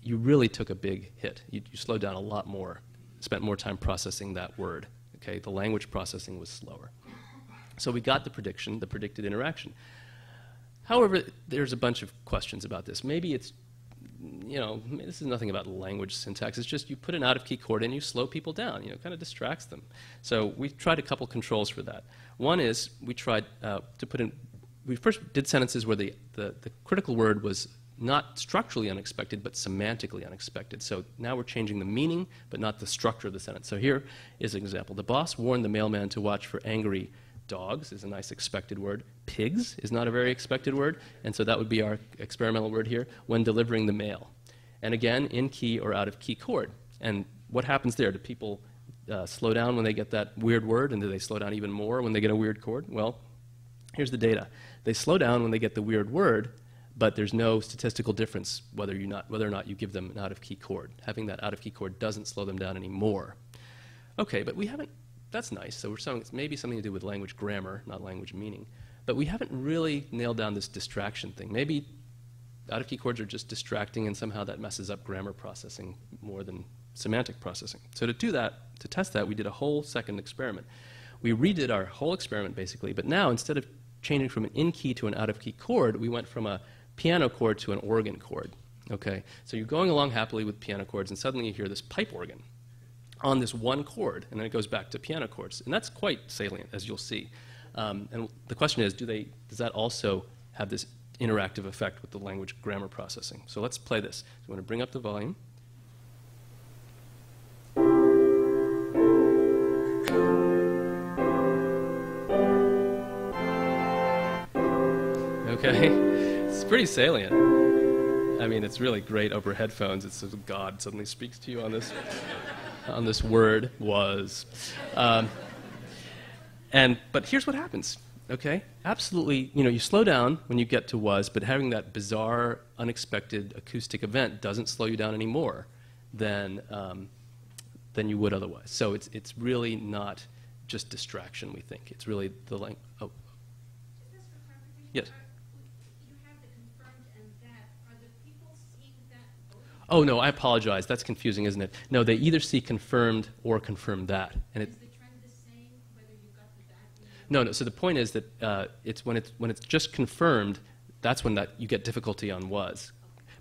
you really took a big hit. You slowed down a lot more, spent more time processing that word. Okay, the language processing was slower. So we got the prediction, the predicted interaction. However, there's a bunch of questions about this. Maybe it's, this is nothing about language syntax. It's just you put an out-of-key chord in, you slow people down. Kind of distracts them. So we tried a couple controls for that. One is we tried to put in, we first did sentences where the critical word was not structurally unexpected, but semantically unexpected. So now we're changing the meaning, but not the structure of the sentence. So here is an example. The boss warned the mailman to watch for angry dogs is a nice expected word. Pigs is not a very expected word, and so that would be our experimental word here, when delivering the mail. And again, in key or out of key chord. And what happens there? Do people slow down when they get that weird word, and do they slow down even more when they get a weird chord? Well, here's the data. They slow down when they get the weird word, but there's no statistical difference whether or not you give them an out of key chord. Having that out of key chord doesn't slow them down anymore. Okay, but we haven't. That's nice. So we're saying it's maybe something to do with language grammar, not language meaning. But we haven't really nailed down this distraction thing. Maybe out-of-key chords are just distracting, and somehow that messes up grammar processing more than semantic processing. So to do that, to test that, we did a whole second experiment. We redid our whole experiment, basically, but now instead of changing from an in-key to an out-of-key chord, we went from a piano chord to an organ chord. Okay? So you're going along happily with piano chords, and suddenly you hear this pipe organ on this one chord, and then it goes back to piano chords. And that's quite salient, as you'll see. And the question is, does that also have this interactive effect with the language grammar processing? So let's play this. So I'm going to bring up the volume. Okay, it's pretty salient. I mean, it's really great over headphones. It's as God suddenly speaks to you on this word was. But here's what happens, okay? Absolutely, you slow down when you get to was, but having that bizarre, unexpected acoustic event doesn't slow you down any more than you would otherwise. So it's really not just distraction, we think. It's really the language. Oh. Just for clarification, yes. You have the confirmed and that. Are the people seeing that both? Oh, no, I apologize. That's confusing, isn't it? No, they either see confirmed or confirmed that. And Is the trend the same whether you got the that? no, so the point is that it's when it's just confirmed, that's when you get difficulty on was.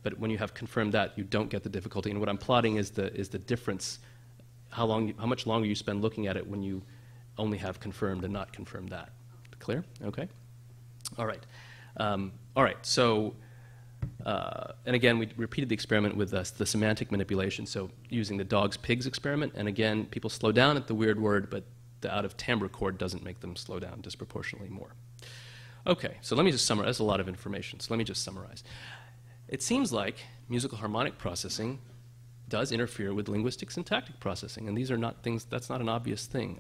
But when you have confirmed that, you don't get the difficulty. And what I'm plotting is the difference, how much longer you spend looking at it when you only have confirmed and not confirmed that. Clear? Okay. All right. So. And again, we repeated the experiment with the semantic manipulation, so using the dogs-pigs experiment. And again, people slow down at the weird word, but the out-of-timbre chord doesn't make them slow down disproportionately more. Okay, so let me just summarize. That's a lot of information, so let me just summarize. It seems like musical harmonic processing does interfere with linguistic syntactic processing, and these are not things, that's not an obvious thing,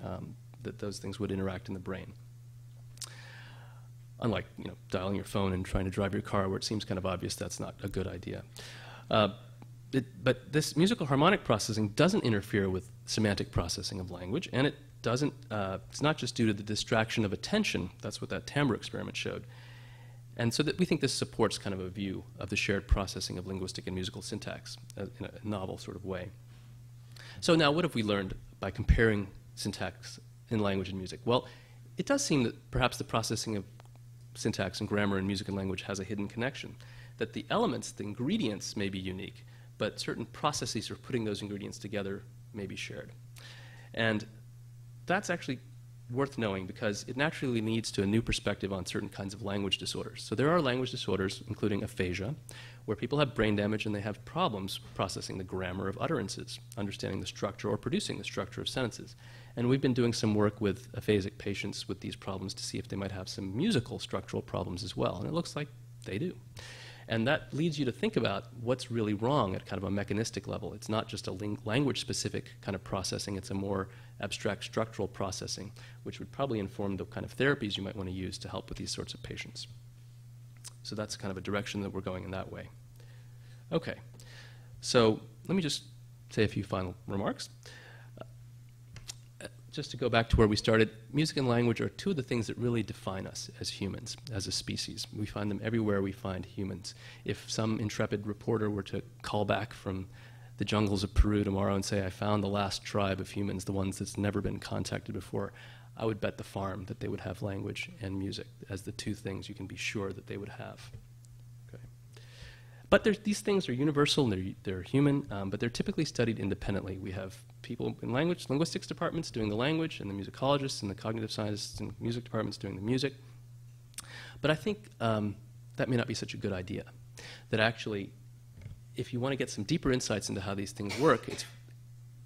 that those things would interact in the brain. Unlike, dialing your phone and trying to drive your car, where it seems kind of obvious that's not a good idea. But this musical harmonic processing doesn't interfere with semantic processing of language, and it doesn't. It's not just due to the distraction of attention. That's what that timbre experiment showed. And so that we think this supports kind of a view of the shared processing of linguistic and musical syntax in a novel sort of way. So now, what have we learned by comparing syntax in language and music? Well, it does seem that perhaps the processing of syntax and grammar in music and language has a hidden connection, that the elements, the ingredients may be unique, but certain processes for putting those ingredients together may be shared. And that's actually worth knowing because it naturally leads to a new perspective on certain kinds of language disorders. So there are language disorders, including aphasia, where people have brain damage and they have problems processing the grammar of utterances, understanding the structure or producing the structure of sentences. And we've been doing some work with aphasic patients with these problems to see if they might have some musical structural problems as well. And it looks like they do. And that leads you to think about what's really wrong at kind of a mechanistic level. It's not just a language-specific kind of processing. It's a more abstract structural processing, which would probably inform the kind of therapies you might want to use to help with these sorts of patients. So that's kind of a direction that we're going in that way. Okay. So let me just say a few final remarks. Just to go back to where we started, music and language are two of the things that really define us as humans, as a species. We find them everywhere we find humans. If some intrepid reporter were to call back from the jungles of Peru tomorrow and say, I found the last tribe of humans, the ones that's never been contacted before, I would bet the farm that they would have language and music as the two things you can be sure that they would have. Okay. But these things are universal and they're human, but they're typically studied independently. We have people in linguistics departments doing the language, and the musicologists and the cognitive scientists and music departments doing the music. But I think that may not be such a good idea. That actually, if you want to get some deeper insights into how these things work,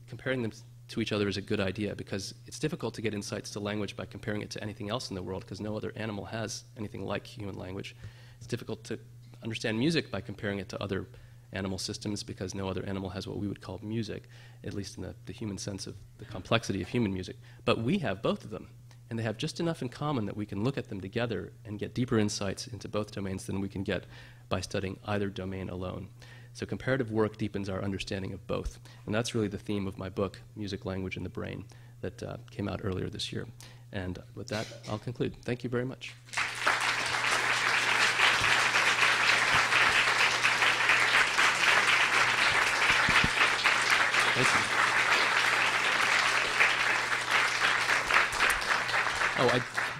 comparing them to each other is a good idea, because it's difficult to get insights to language by comparing it to anything else in the world, because no other animal has anything like human language. It's difficult to understand music by comparing it to other animal systems, because no other animal has what we would call music, at least in the human sense of the complexity of human music. But we have both of them, and they have just enough in common that we can look at them together and get deeper insights into both domains than we can get by studying either domain alone. So comparative work deepens our understanding of both. And that's really the theme of my book, Music, Language, and the Brain, that came out earlier this year. And with that, I'll conclude. Thank you very much. Thank you.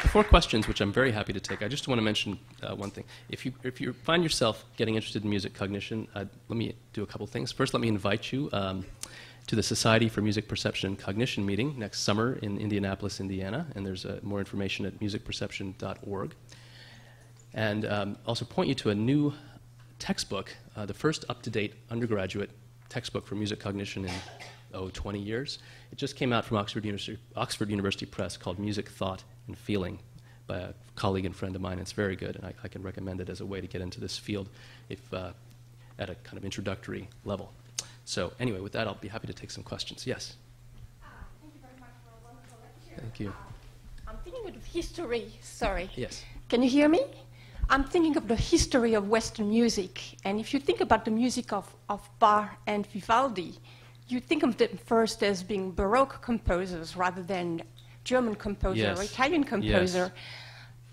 Before questions, which I'm very happy to take, I just want to mention one thing. If you find yourself getting interested in music cognition, let me do a couple things. First, let me invite you to the Society for Music Perception and Cognition meeting next summer in Indianapolis, Indiana, and there's more information at musicperception.org. And also point you to a new textbook, the first up-to-date undergraduate textbook for music cognition in 20 years. It just came out from Oxford University Press, called Music, Thought, and Feeling, by a colleague and friend of mine. It's very good, and I can recommend it as a way to get into this field if at a kind of introductory level. So anyway, with that, I'll be happy to take some questions. Yes? Thank you very much for a wonderful lecture. Thank you. I'm thinking of history. Sorry. Yes. Can you hear me? I'm thinking of the history of Western music. And if you think about the music of Bach and Vivaldi, you think of them first as being Baroque composers rather than German composer or Italian composer.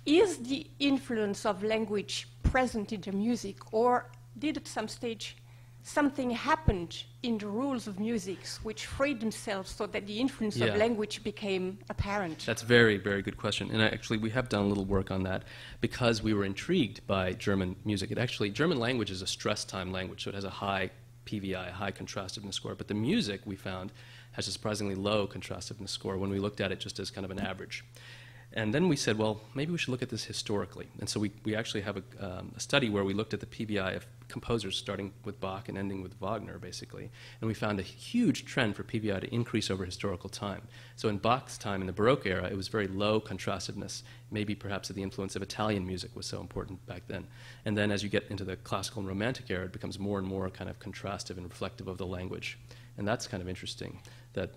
Yes. Is the influence of language present in the music, or did at some stage something happened in the rules of music which freed themselves so that the influence of language became apparent? That's a very, very good question. And actually, we have done a little work on that because we were intrigued by German music. German language is a stress time language, so it has a high PVI, a high contrastiveness score. But the music, we found, has a surprisingly low contrastiveness score when we looked at it just as kind of an average. And then we said, well, maybe we should look at this historically. And so we actually have a study where we looked at the PVI of composers starting with Bach and ending with Wagner, basically. And we found a huge trend for PVI to increase over historical time. So in Bach's time, in the Baroque era, it was very low contrastiveness, maybe perhaps the influence of Italian music was so important back then. And then as you get into the classical and Romantic era, it becomes more and more kind of contrastive and reflective of the language. And that's kind of interesting, that,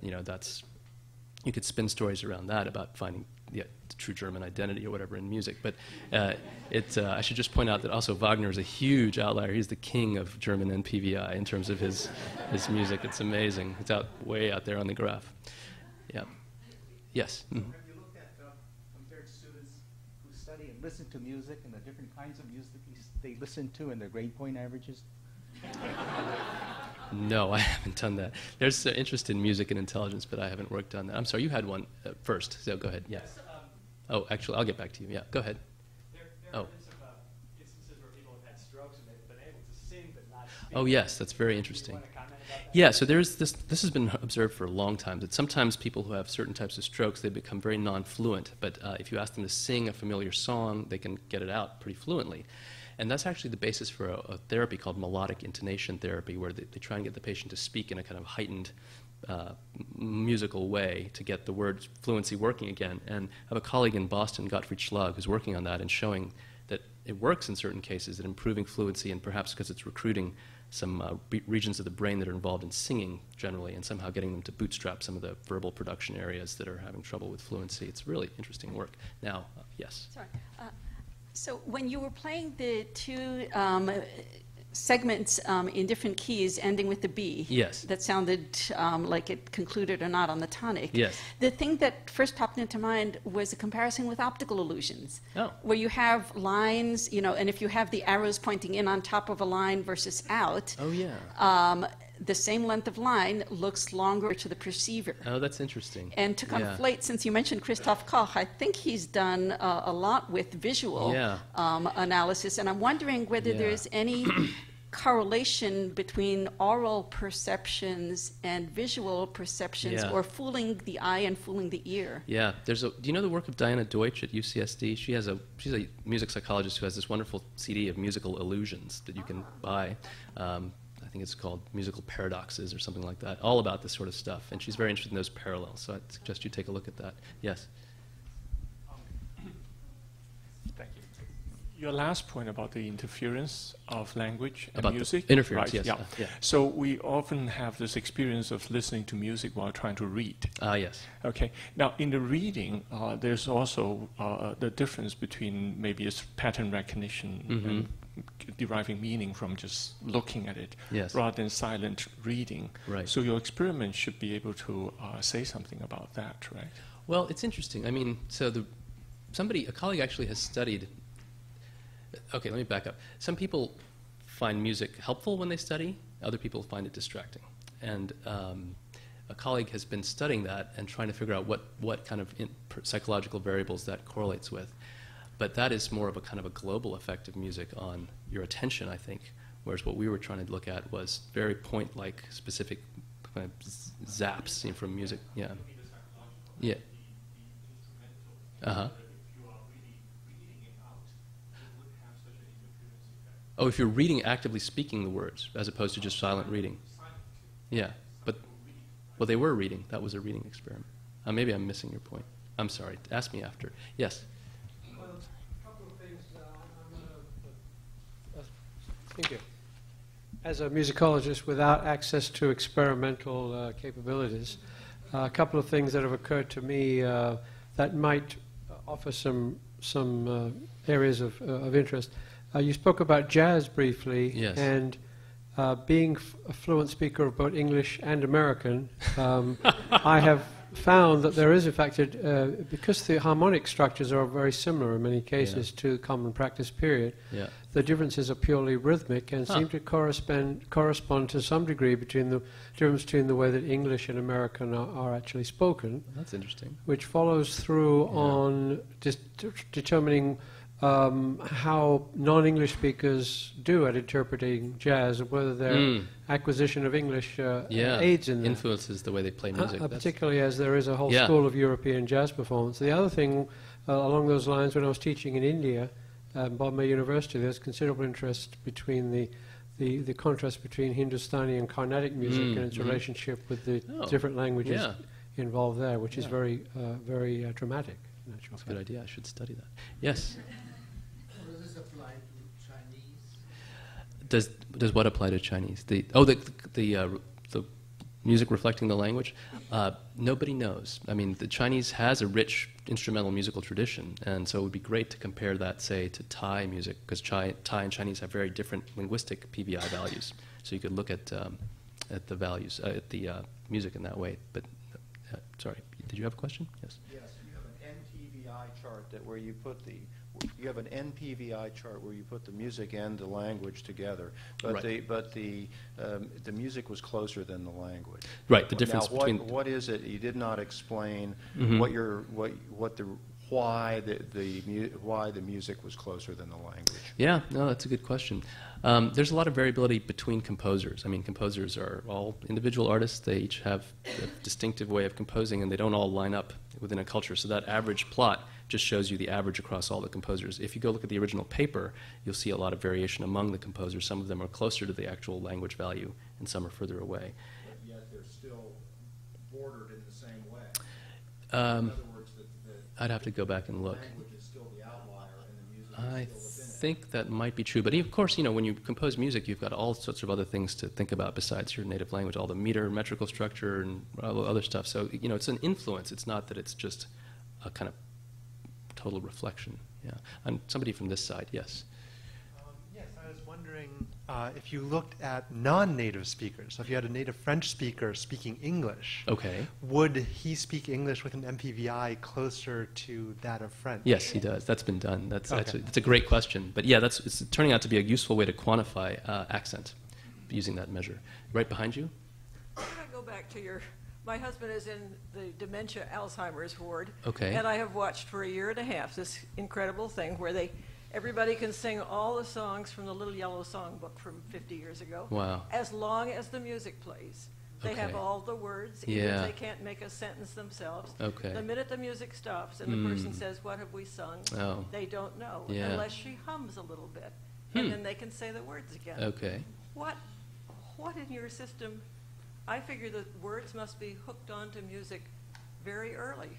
you could spin stories around that about finding the true German identity or whatever in music. But I should just point out that also Wagner is a huge outlier. He's the king of German NPVI in terms of his music. It's amazing. It's way out there on the graph. Yeah. Yes? Mm-hmm. Have you looked at, compared students who study and listen to music and the different kinds of music they listen to and their grade point averages? No, I haven't done that. There's interest in music and intelligence, but I haven't worked on that. I'm sorry, you had one first, so go ahead. Yeah. Oh, actually, I'll get back to you. Yeah, go ahead. There have been some instances where people have had strokes and they've been able to sing but not speak. Oh, yes, that's very interesting. Do you want to comment about that? Yeah, so there's this has been observed for a long time, that sometimes people who have certain types of strokes, they become very non-fluent, but if you ask them to sing a familiar song, they can get it out pretty fluently. And that's actually the basis for a therapy called melodic intonation therapy, where they try and get the patient to speak in a kind of heightened musical way to get the word fluency working again. And I have a colleague in Boston, Gottfried Schlag, who's working on that and showing that it works in certain cases at improving fluency, and perhaps because it's recruiting some regions of the brain that are involved in singing generally, and somehow getting them to bootstrap some of the verbal production areas that are having trouble with fluency. It's really interesting work. Now, yes? Sorry. So when you were playing the two segments in different keys ending with the B, yes, that sounded like it concluded or not on the tonic, yes, the thing that first popped into mind was a comparison with optical illusions, where you have lines, and if you have the arrows pointing in on top of a line versus out, the same length of line looks longer to the perceiver. Oh, that's interesting. And to conflate, since you mentioned Christoph Koch, I think he's done a lot with visual analysis, and I'm wondering whether there's any correlation between oral perceptions and visual perceptions, or fooling the eye and fooling the ear. Yeah, do you know the work of Diana Deutsch at UCSD? She's a music psychologist who has this wonderful CD of musical illusions that you can buy. I think it's called Musical Paradoxes or something like that, all about this sort of stuff. And she's very interested in those parallels, so I'd suggest you take a look at that. Yes? Thank you. Your last point about the interference of language and about music. The interference, right, yes. Yeah. So we often have this experience of listening to music while trying to read. Yes. Okay. Now, in the reading, there's also the difference between maybe it's pattern recognition and deriving meaning from just looking at it, rather than silent reading. Right. So your experiment should be able to say something about that, right? Well, it's interesting. I mean, so a colleague actually has studied. Okay, let me back up. Some people find music helpful when they study. Other people find it distracting. And a colleague has been studying that and trying to figure out what kind of psychological variables that correlates with. But that is more of a kind of a global effect of music on your attention, I think, whereas what we were trying to look at was very point-like, specific kind of zaps from music. Yeah. Yeah. Uh-huh. Oh, if you're reading, actively speaking the words, as opposed to just silent reading. Yeah, but, well, they were reading. That was a reading experiment. Maybe I'm missing your point. I'm sorry. Ask me after. Yes? Well, a couple of things. Thank you. As a musicologist without access to experimental capabilities, a couple of things that have occurred to me that might offer some areas of interest. You spoke about jazz briefly, and being a fluent speaker of both English and American, I have found that there is, in fact, because the harmonic structures are very similar in many cases to the common practice period, the differences are purely rhythmic and seem to correspond to some degree between the difference between the way that English and American are actually spoken. That's interesting. Which follows through on determining how non-English speakers do at interpreting jazz, and whether their acquisition of English aids in that. Influences the way they play music. Particularly as there is a whole school of European jazz performance. The other thing along those lines, when I was teaching in India, Bombay University, there's considerable interest between the contrast between Hindustani and Carnatic music and its relationship with the different languages involved there, which is very dramatic. That's a good idea. I should study that. Yes? Does this apply to Chinese? Does what apply to Chinese? The music reflecting the language? Nobody knows. I mean, the Chinese has a rich instrumental musical tradition, and so it would be great to compare that, say, to Thai music, because Thai and Chinese have very different linguistic PVI values. So you could look at the values, at the music in that way. But, sorry, did you have a question? Yes. Yes, you have an NPVI chart where you put the music and the language together, but the music was closer than the language. Right. The difference between what is it? You did not explain why the music was closer than the language. Yeah, no, that's a good question. There's a lot of variability between composers. I mean, composers are all individual artists. They each have a distinctive way of composing, and they don't all line up within a culture. So that average plot just shows you the average across all the composers. If you go look at the original paper, you'll see a lot of variation among the composers. Some of them are closer to the actual language value, and some are further away. But yet they're still bordered in the same way. In other words, I'd have to go back and look. The language is still the outlier, and the music I is still within it. think that might be true. But of course, when you compose music, you've got all sorts of other things to think about besides your native language, all the metrical structure, and all the other stuff. So, it's an influence. It's not that it's just a kind of total reflection. Yeah. And somebody from this side, yes. Yes, I was wondering if you looked at non-native speakers. So if you had a native French speaker speaking English, would he speak English with an MPVI closer to that of French? Yes, he does. That's been done. That's a great question. But yeah, it's turning out to be a useful way to quantify accent using that measure. Right behind you? Can I go back to my husband is in the dementia Alzheimer's ward, and I have watched for a year and a half this incredible thing where everybody can sing all the songs from the Little Yellow Songbook from 50 years ago. Wow. As long as the music plays. They have all the words, even if they can't make a sentence themselves. The minute the music stops and the person says, "What have we sung?" They don't know, unless she hums a little bit. And then they can say the words again. What in your system? I figure that words must be hooked onto music very early.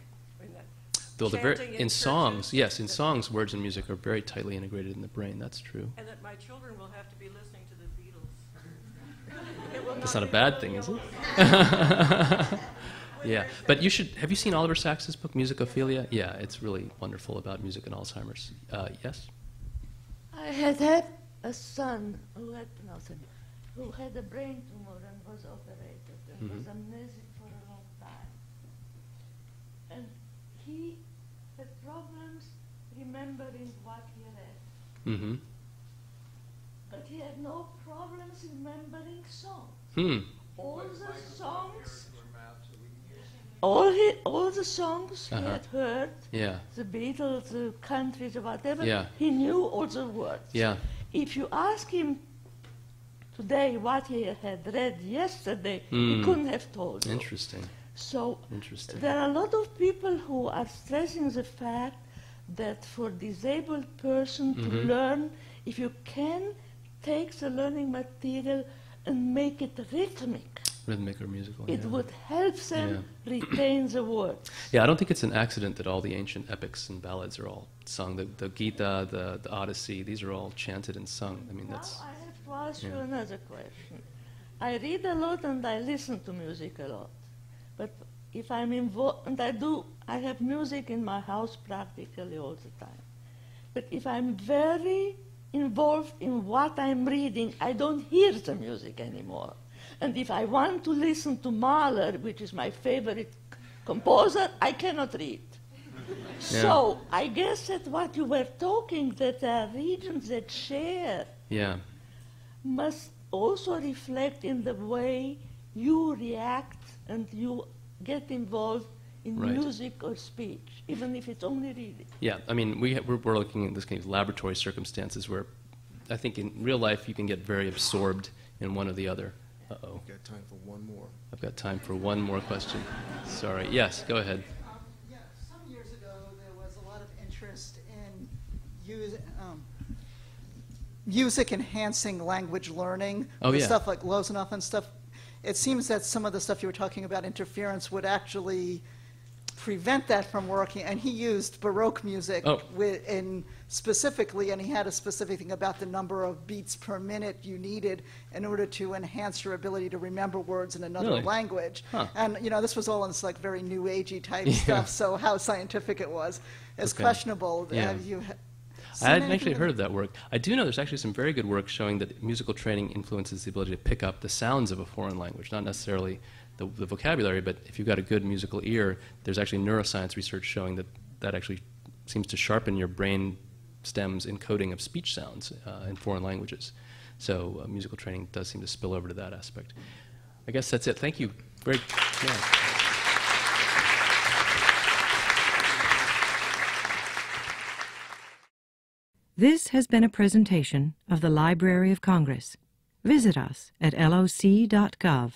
In songs, yes, in songs, words and music are very tightly integrated in the brain. That's true. And that my children will have to be listening to the Beatles. That's not a bad thing, is it? Yeah, but have you seen Oliver Sacks's book, Musicophilia? Yeah, it's really wonderful about music and Alzheimer's. Yes? I had a son who had a brain tumor and was operated and was amnesic for a long time. And he had problems remembering what he read. But he had no problems remembering songs. All the songs, all the songs he had heard, the Beatles, the countries, or whatever, he knew all the words. If you ask him today what he had read yesterday, he couldn't have told you. Interesting. So there are a lot of people who are stressing the fact that for disabled person to learn, if you can take the learning material and make it rhythmic or musical, it would help them retain the words. Yeah, I don't think it's an accident that all the ancient epics and ballads are all sung. The Gita, the Odyssey, these are all chanted and sung. I mean, that's... Now I have to ask you another question. I read a lot and I listen to music a lot. But if I'm involved, and I have music in my house practically all the time. But if I'm very involved in what I'm reading, I don't hear the music anymore. And if I want to listen to Mahler, which is my favorite composer, I cannot read. So I guess that what you were talking, that there are regions that share, must also reflect in the way you react and you get involved in music or speech, even if it's only reading. Yeah, I mean, we're looking at this kind of laboratory circumstances where I think in real life you can get very absorbed in one or the other. Uh-oh. I've got time for one more. I've got time for one more question. Sorry. Yes, go ahead. Yeah, some years ago there was a lot of interest in music enhancing language learning. Stuff like Lozanoff and stuff. It seems that some of the stuff you were talking about, interference, would actually prevent that from working. And he used Baroque music specifically, and he had a specific thing about the number of beats per minute you needed in order to enhance your ability to remember words in another language. And this was all in this like very new agey type stuff. So how scientific it was is questionable. I hadn't actually heard of that work. I do know there's actually some very good work showing that musical training influences the ability to pick up the sounds of a foreign language, not necessarily the vocabulary, but if you've got a good musical ear, there's actually neuroscience research showing that that actually seems to sharpen your brain stem's encoding of speech sounds in foreign languages. So musical training does seem to spill over to that aspect. I guess that's it. Thank you. This has been a presentation of the Library of Congress. Visit us at loc.gov.